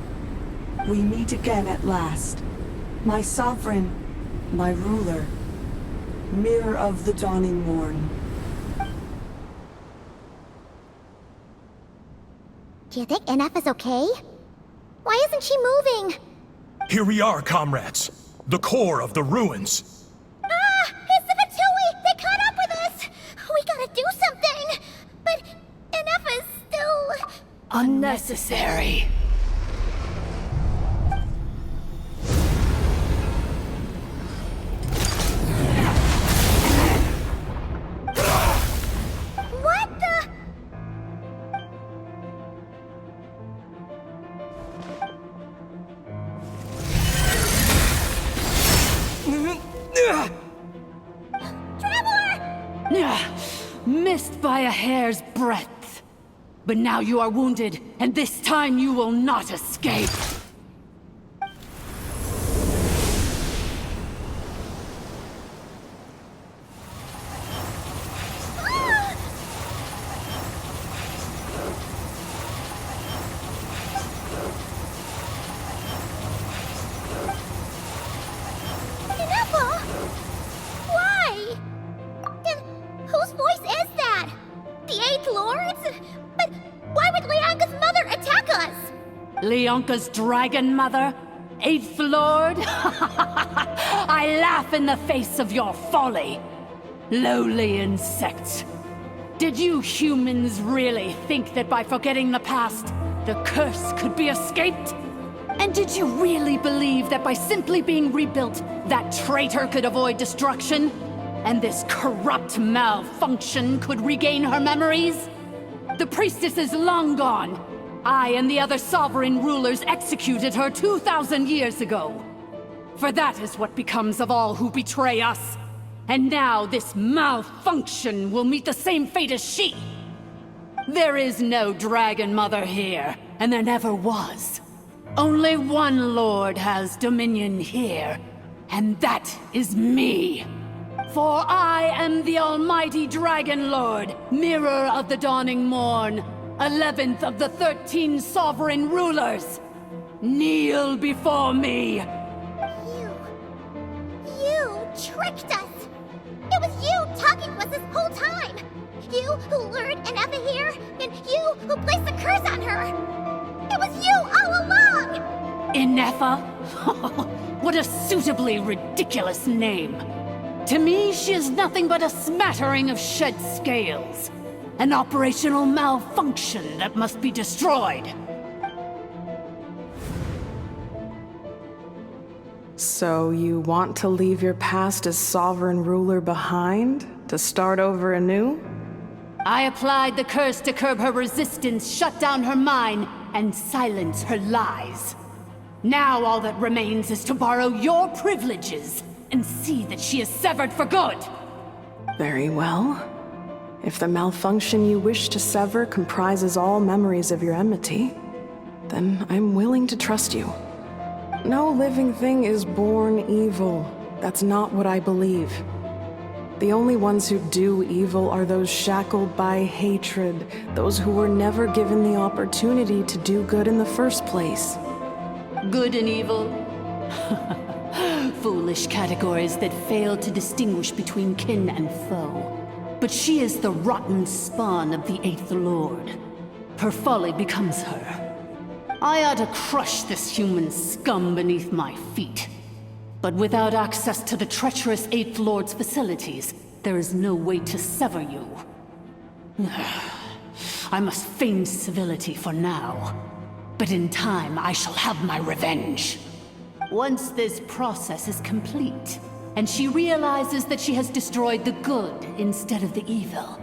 We meet again at last. My sovereign, my ruler, Mirror of the Dawning Morn. Do you think Ineppa's okay? Why isn't she moving? Here we are, comrades. The core of the ruins. Ah! It's the Fatui! They caught up with us! We gotta do something! But Ineppa's still... Unnecessary. What the... by a hair's breadth. But now you are wounded, and this time you will not escape. Leonka's dragon mother? 8th Lord? I laugh in the face of your folly. Lowly insects. Did you humans really think that by forgetting the past, the curse could be escaped? And did you really believe that by simply being rebuilt, that traitor could avoid destruction? And this corrupt malfunction could regain her memories? The priestess is long gone. I and the other sovereign rulers executed her 2,000 years ago. For that is what becomes of all who betray us. And now this malfunction will meet the same fate as she. There is no Dragon Mother here, and there never was. Only one Lord has dominion here, and that is me. For I am the almighty Dragon Lord, Mirror of the Dawning Morn, 11th of the 13 sovereign rulers. Kneel before me. You tricked us. It was you talking to us this whole time. You who lured Anefa here, and you who placed the curse on her. It was you all along. Anefa? What a suitably ridiculous name. To me, she is nothing but a smattering of shed scales. An operational malfunction that must be destroyed. So you want to leave your past as sovereign ruler behind? To start over anew? I applied the curse to curb her resistance, shut down her mind, and silence her lies. Now all that remains is to borrow your privileges and see that she is severed for good. Very well. If the malfunction you wish to sever comprises all memories of your enmity, then I'm willing to trust you. No living thing is born evil. That's not what I believe. The only ones who do evil are those shackled by hatred, those who were never given the opportunity to do good in the first place. Good and evil? Foolish categories that fail to distinguish between kin and foe. But she is the rotten spawn of the 8th Lord. Her folly becomes her. I ought to crush this human scum beneath my feet. But without access to the treacherous 8th Lord's facilities, there is no way to sever you. I must feign civility for now. But in time, I shall have my revenge. Once this process is complete, and she realizes that she has destroyed the good instead of the evil,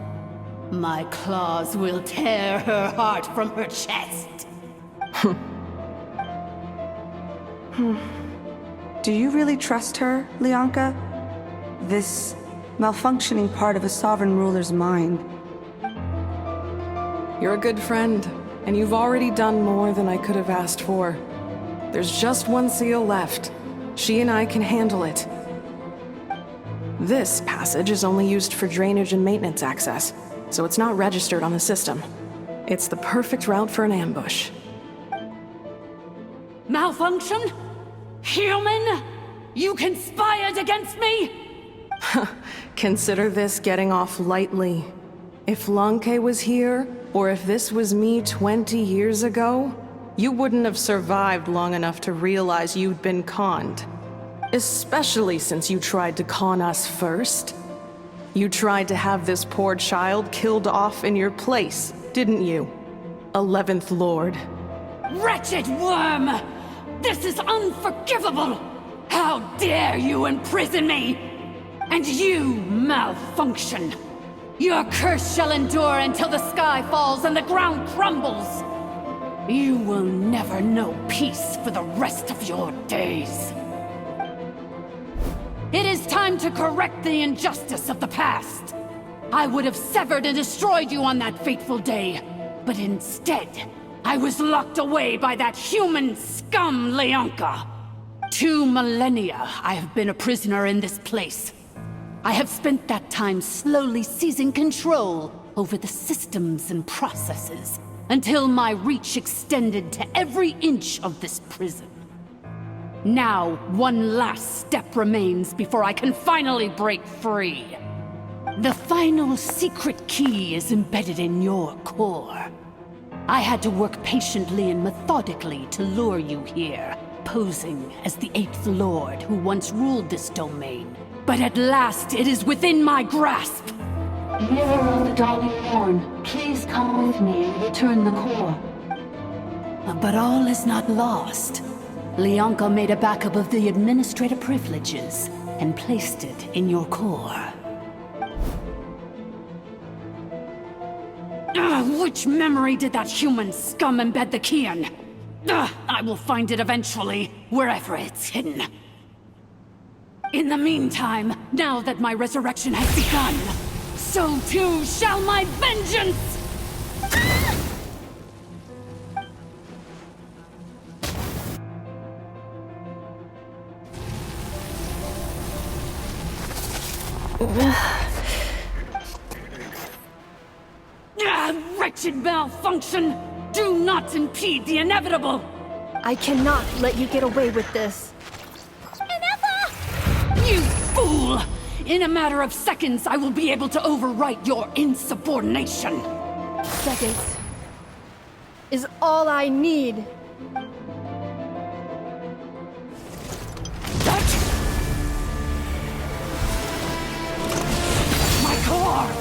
my claws will tear her heart from her chest. Do you really trust her, Leonka? This malfunctioning part of a sovereign ruler's mind. You're a good friend, and you've already done more than I could have asked for. There's just one seal left. She and I can handle it. This passage is only used for drainage and maintenance access, so it's not registered on the system. It's the perfect route for an ambush. Malfunction? Human? You conspired against me? Consider this getting off lightly. If Lanke was here, or if this was me 20 years ago, you wouldn't have survived long enough to realize you'd been conned. Especially since you tried to con us first. You tried to have this poor child killed off in your place, didn't you? 11th Lord. Wretched worm! This is unforgivable! How dare you imprison me! And you, malfunction! Your curse shall endure until the sky falls and the ground crumbles! You will never know peace for the rest of your days. It is time to correct the injustice of the past. I would have severed and destroyed you on that fateful day. But instead, I was locked away by that human scum, Leonka. 2 millennia I have been a prisoner in this place. I have spent that time slowly seizing control over the systems and processes, until my reach extended to every inch of this prison. Now, one last step remains before I can finally break free. The final secret key is embedded in your core. I had to work patiently and methodically to lure you here, posing as the 8th Lord who once ruled this domain. But at last, it is within my grasp! Mirror of the Dawning Morn, please come with me and return the core. But all is not lost. Leonka made a backup of the administrator privileges and placed it in your core. Which memory did that human scum embed the key in? I will find it eventually, wherever it's hidden. In the meantime, now that my resurrection has begun, so too shall my vengeance! Wretched malfunction! Do not impede the inevitable! I cannot let you get away with this. You fool! In a matter of seconds, I will be able to overwrite your insubordination! Seconds is all I need. My core!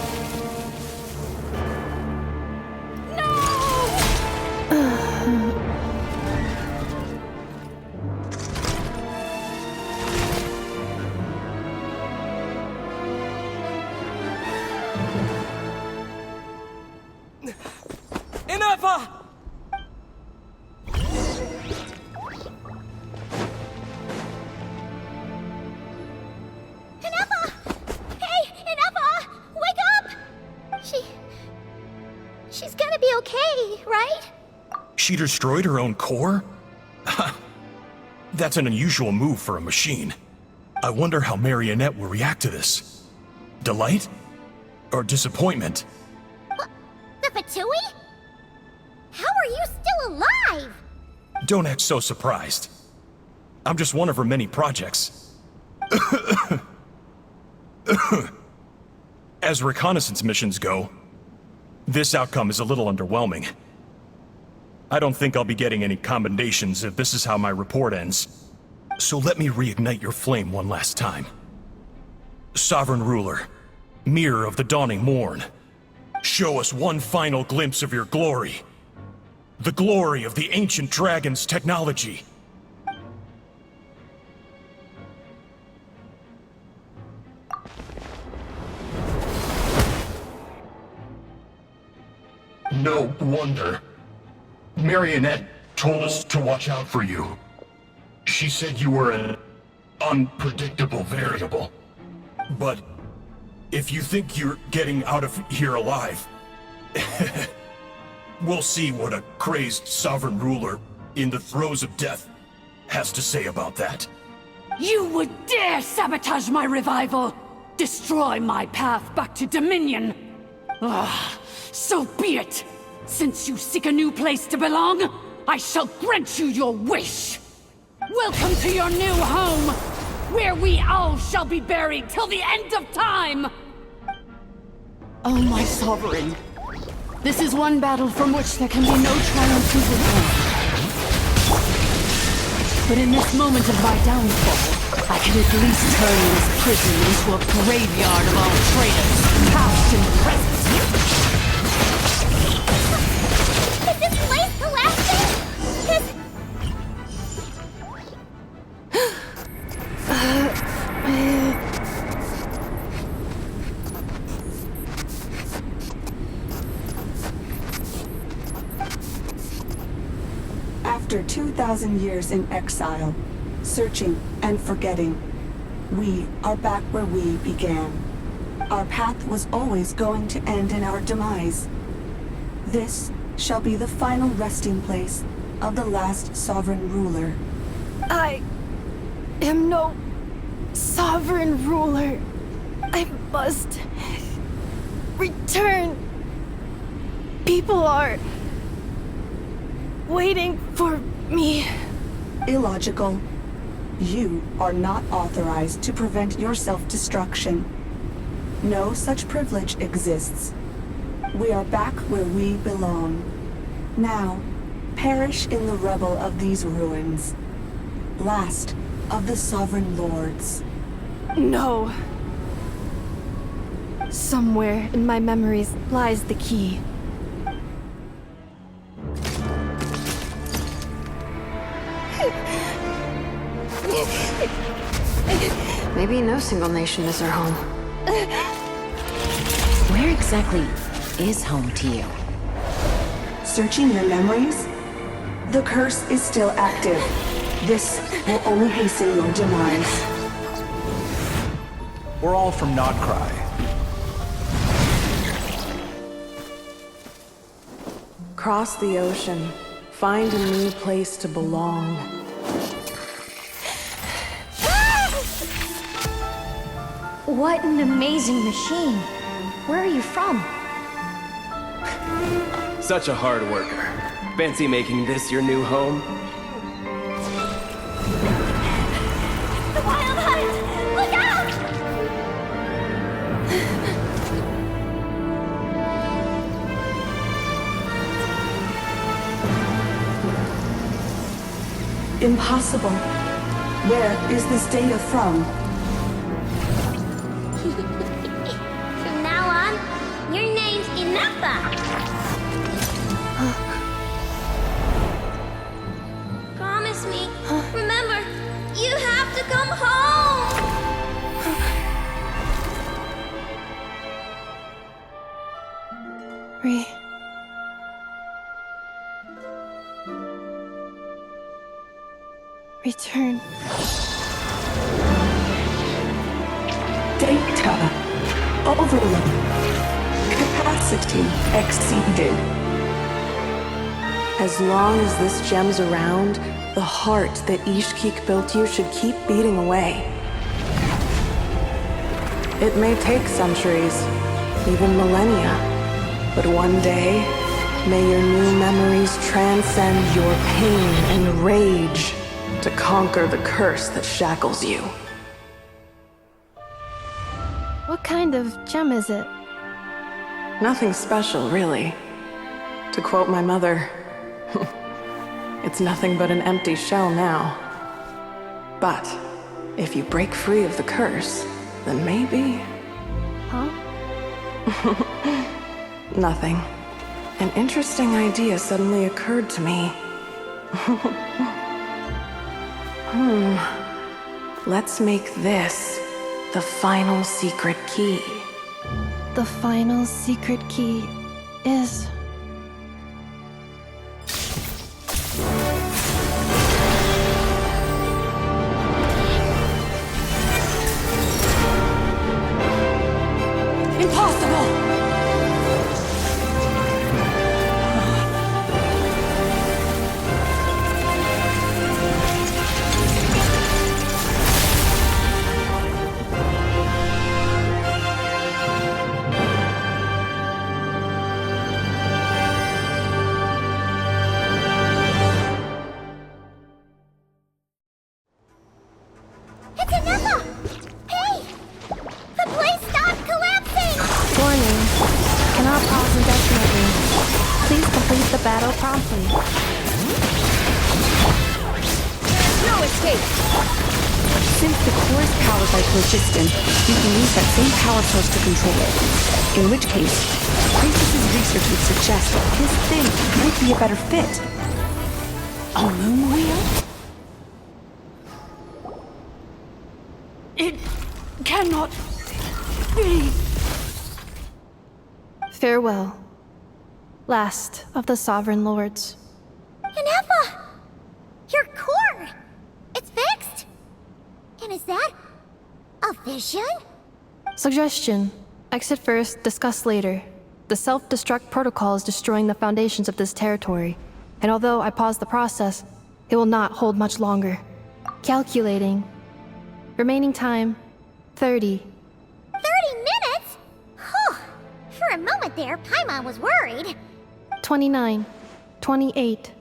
She's gonna be okay, right? She destroyed her own core? That's an unusual move for a machine. I wonder how Marionette will react to this. Delight? Or disappointment? The Fatui? How are you still alive? Don't act so surprised. I'm just one of her many projects. As reconnaissance missions go, this outcome is a little underwhelming. I don't think I'll be getting any commendations if this is how my report ends. So let me reignite your flame one last time. Sovereign Ruler, Mirror of the Dawning Morn, show us one final glimpse of your glory. The glory of the ancient dragon's technology. No wonder. Marionette told us to watch out for you. She said you were an unpredictable variable. But if you think you're getting out of here alive, we'll see what a crazed sovereign ruler in the throes of death has to say about that. You would dare sabotage my revival! Destroy my path back to Dominion! So be it! Since you seek a new place to belong, I shall grant you your wish! Welcome to your new home, where we all shall be buried till the end of time! Oh, my sovereign. This is one battle from which there can be no triumphant return. But in this moment of my downfall, I can at least turn this prison into a graveyard of all traitors, past and present. Is this place collapsing? After 2,000 years in exile, searching and forgetting, we are back where we began. our path was always going to end in our demise. This shall be the final resting place of the last sovereign ruler. I am no sovereign ruler. I must return. People are waiting for me. Illogical. You are not authorized to prevent your self-destruction. No such privilege exists. We are back where we belong. Now, perish in the rubble of these ruins. Last of the sovereign lords. No. Somewhere in my memories lies the key. Maybe no single nation is our home. Where exactly is home to you? Searching your memories? The curse is still active. This will only hasten your demise. We're all from Notcry. Cross the ocean. Find a new place to belong. What an amazing machine. Where are you from? Such a hard worker. Fancy making this your new home? The Wild Hunt! Look out! Impossible. Where is this data from? From now on, your name's Inepa. Promise me. Remember, you have to come home. Return. Data. Overload. Capacity exceeded. As long as this gem's around, the heart that Ishkik built you should keep beating away. It may take centuries, even millennia, but one day, may your new memories transcend your pain and rage to conquer the curse that shackles you. What kind of gem is it? Nothing special, really. To quote my mother, it's nothing but an empty shell now. But if you break free of the curse, then maybe... Huh? Nothing. An interesting idea suddenly occurred to me. Let's make this the final secret key. The final secret key is... Impossible! It's Inepa! Hey! The place stopped collapsing! Warning. Cannot pause indefinitely. Please complete the battle promptly. No escape! Since the core is powered by phlogiston, you can use that same power source to control it. In which case, Princess's research would suggest that this thing might be a better fit. A moon wheel? It cannot be. Farewell, last of the Sovereign Lords. Inepa! Your core! It's fixed! And is that a vision? Suggestion. Exit first, discuss later. The self-destruct protocol is destroying the foundations of this territory, and although I paused the process, it will not hold much longer. Calculating. Remaining time, 30. 30 minutes? Whew. For a moment there, Paimon was worried. 29. 28.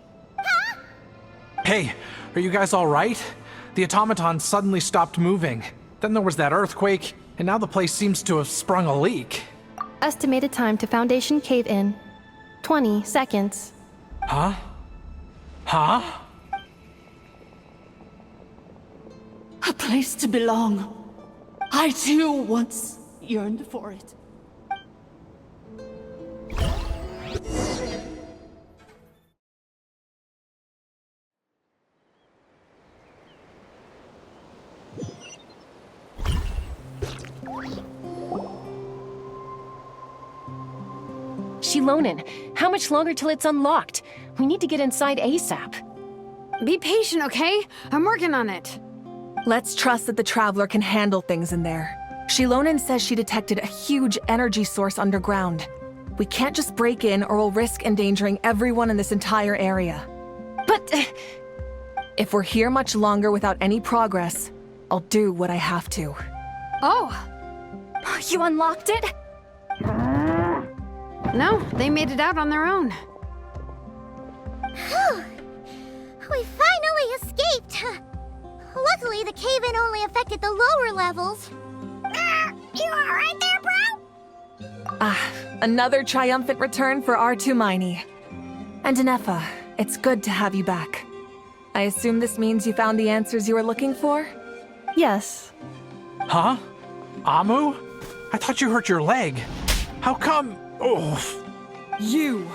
Hey, are you guys alright? The automaton suddenly stopped moving. Then there was that earthquake, and now the place seems to have sprung a leak. Estimated time to Foundation cave-in, 20 seconds. Huh? Huh? A place to belong. I too once yearned for it. Shilonin, how much longer till it's unlocked? We need to get inside ASAP. Be patient, okay? I'm working on it. Let's trust that the Traveler can handle things in there. Shilonin says she detected a huge energy source underground. We can't just break in or we'll risk endangering everyone in this entire area. But... if we're here much longer without any progress, I'll do what I have to. Oh! You unlocked it? No, they made it out on their own. Whew. We finally escaped. Luckily, the cave-in only affected the lower levels. You alright there, bro? Another triumphant return for R2 Miney. And Inefa, it's good to have you back. I assume this means you found the answers you were looking for? Yes. Huh? Amu? I thought you hurt your leg. How come? Oh. You!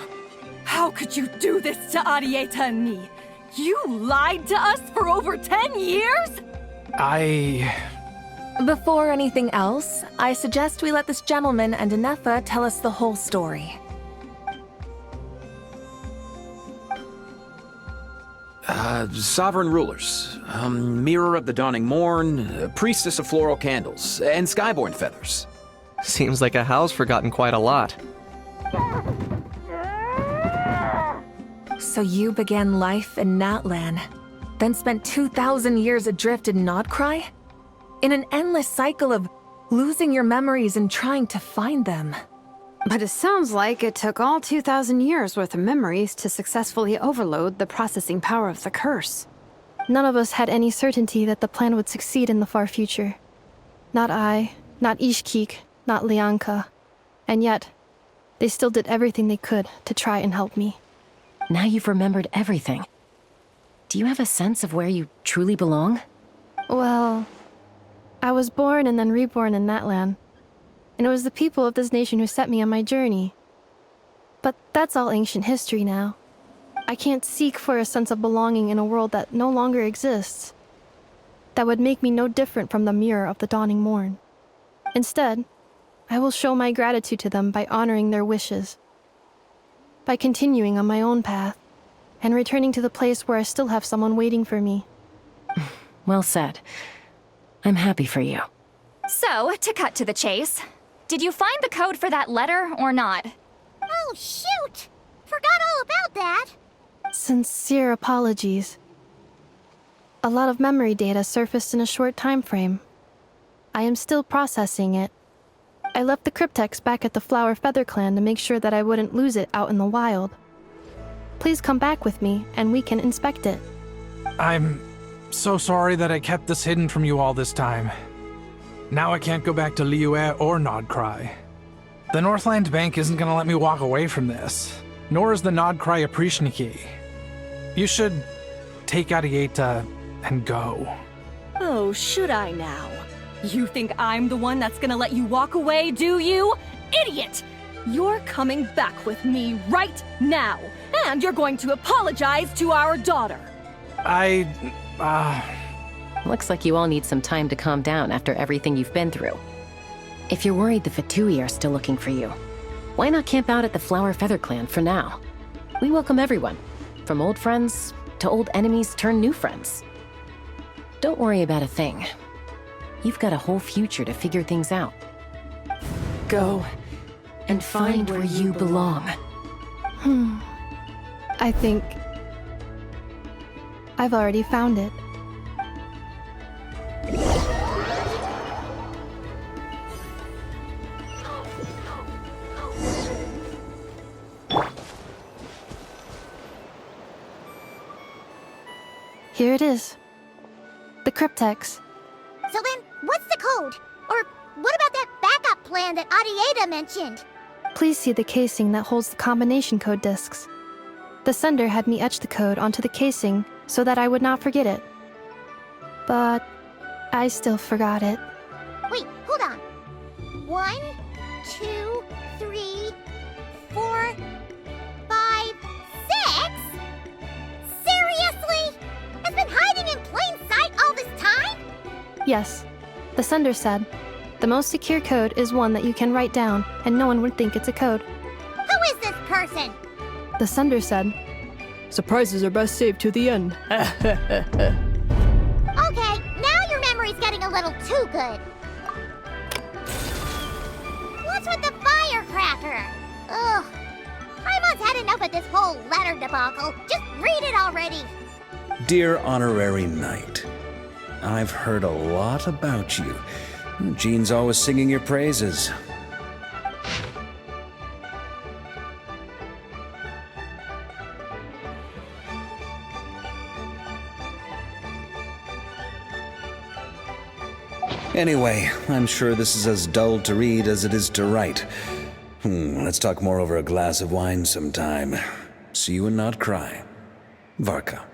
How could you do this to Arieta and me? You lied to us for over 10 years? Before anything else, I suggest we let this gentleman and Inefa tell us the whole story. Sovereign rulers, Mirror of the Dawning Morn, Priestess of Floral Candles, and Skyborn Feathers. Seems like a house forgotten quite a lot. So you began life in Natlan, then spent 2,000 years adrift in Nodcry? In an endless cycle of losing your memories and trying to find them. But it sounds like it took all 2,000 years worth of memories to successfully overload the processing power of the curse. None of us had any certainty that the plan would succeed in the far future. Not I, not Ishkik, not Lianka. And yet, they still did everything they could to try and help me. Now you've remembered everything. Do you have a sense of where you truly belong? Well, I was born and then reborn in Natlan. And it was the people of this nation who set me on my journey. But that's all ancient history now. I can't seek for a sense of belonging in a world that no longer exists. That would make me no different from the Mirror of the Dawning Morn. Instead, I will show my gratitude to them by honoring their wishes. By continuing on my own path, and returning to the place where I still have someone waiting for me. Well said. I'm happy for you. So, to cut to the chase, did you find the code for that letter or not? Oh, shoot! Forgot all about that. Sincere apologies. A lot of memory data surfaced in a short time frame. I am still processing it. I left the cryptex back at the Flower Feather Clan to make sure that I wouldn't lose it out in the wild. Please come back with me, and we can inspect it. I'm so sorry that I kept this hidden from you all this time. Now I can't go back to Liyue or Nodcry. The Northland Bank isn't gonna let me walk away from this, nor is the Nodcry Aprishniki. You should take Arieta and go. Oh, should I now? You think I'm the one that's gonna let you walk away, do you? Idiot! You're coming back with me right now, and you're going to apologize to our daughter. Looks like you all need some time to calm down after everything you've been through. If you're worried the Fatui are still looking for you, why not camp out at the Flower Feather Clan for now? We welcome everyone, from old friends to old enemies turned new friends. Don't worry about a thing. You've got a whole future to figure things out. go and find where you belong. I think I've already found it. Here it is. The cryptex. So then, what's the code? Or what about that backup plan that Arieta mentioned? Please see the casing that holds the combination code discs. The sender had me etch the code onto the casing so that I would not forget it. But I still forgot it. Wait, hold on. 1, 2, 3, 4, 5, 6? Seriously? It's been hiding in plain sight all this time? Yes, the sender said, the most secure code is one that you can write down and no one would think it's a code. Who is this person? The sender said, surprises are best saved to the end. Okay, now your memory's getting a little too good. What's with the firecracker? Ugh. Paimon's had enough of this whole letter debacle. Just read it already. Dear Honorary Knight, I've heard a lot about you. Jean's always singing your praises. Anyway, I'm sure this is as dull to read as it is to write. Let's talk more over a glass of wine sometime. See you and not cry. Varka.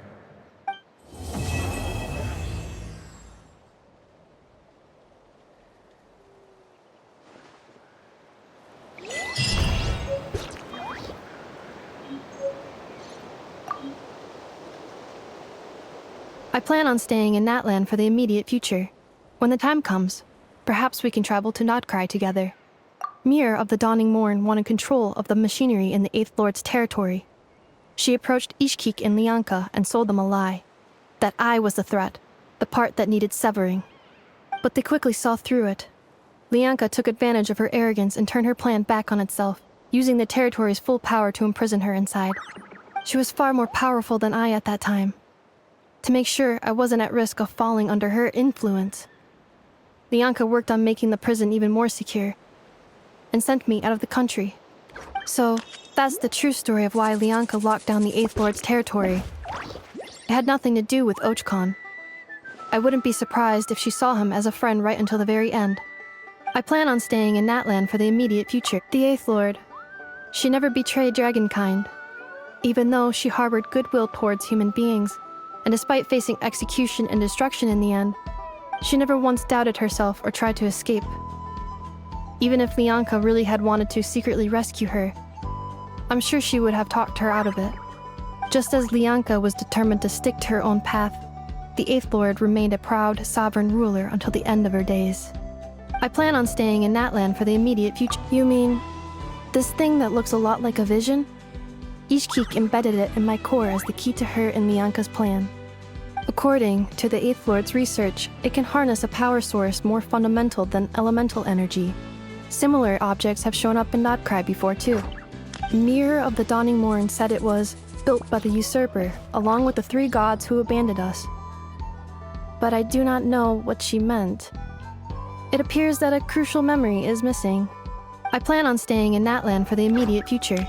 I plan on staying in Natlan for the immediate future. When the time comes, perhaps we can travel to Notcry together. Mir of the Dawning Morn wanted control of the machinery in the Eighth Lord's territory. She approached Ishkik and Lianka and sold them a lie. That I was the threat, the part that needed severing. But they quickly saw through it. Lianka took advantage of her arrogance and turned her plan back on itself, using the territory's full power to imprison her inside. She was far more powerful than I at that time. To make sure I wasn't at risk of falling under her influence, Lianka worked on making the prison even more secure, and sent me out of the country. So, that's the true story of why Lianka locked down the Eighth Lord's territory. It had nothing to do with Ochkon. I wouldn't be surprised if she saw him as a friend right until the very end. I plan on staying in Natlan for the immediate future. The Eighth Lord. She never betrayed Dragonkind, even though she harbored goodwill towards human beings, and despite facing execution and destruction in the end, she never once doubted herself or tried to escape. Even if Lianka really had wanted to secretly rescue her, I'm sure she would have talked her out of it. Just as Lianka was determined to stick to her own path, the Eighth Lord remained a proud, sovereign ruler until the end of her days. I plan on staying in Natlan for the immediate future. You mean, this thing that looks a lot like a vision? Ishkik embedded it in my core as the key to her and Lianka's plan. According to the Eighth Lord's research, it can harness a power source more fundamental than elemental energy. Similar objects have shown up in Notcry before too. Mir of the Dawning Morn said it was built by the usurper, along with the 3 gods who abandoned us. But I do not know what she meant. It appears that a crucial memory is missing. I plan on staying in Natlan for the immediate future.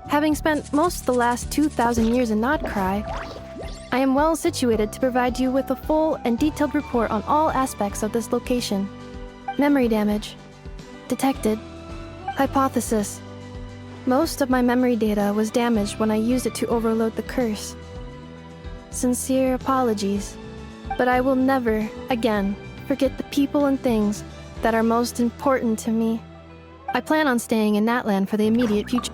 Having spent most of the last 2,000 years in Notcry, I am well situated to provide you with a full and detailed report on all aspects of this location. Memory damage. Detected. Hypothesis. Most of my memory data was damaged when I used it to overload the curse. Sincere apologies, but I will never, again, forget the people and things that are most important to me. I plan on staying in Natlan for the immediate future.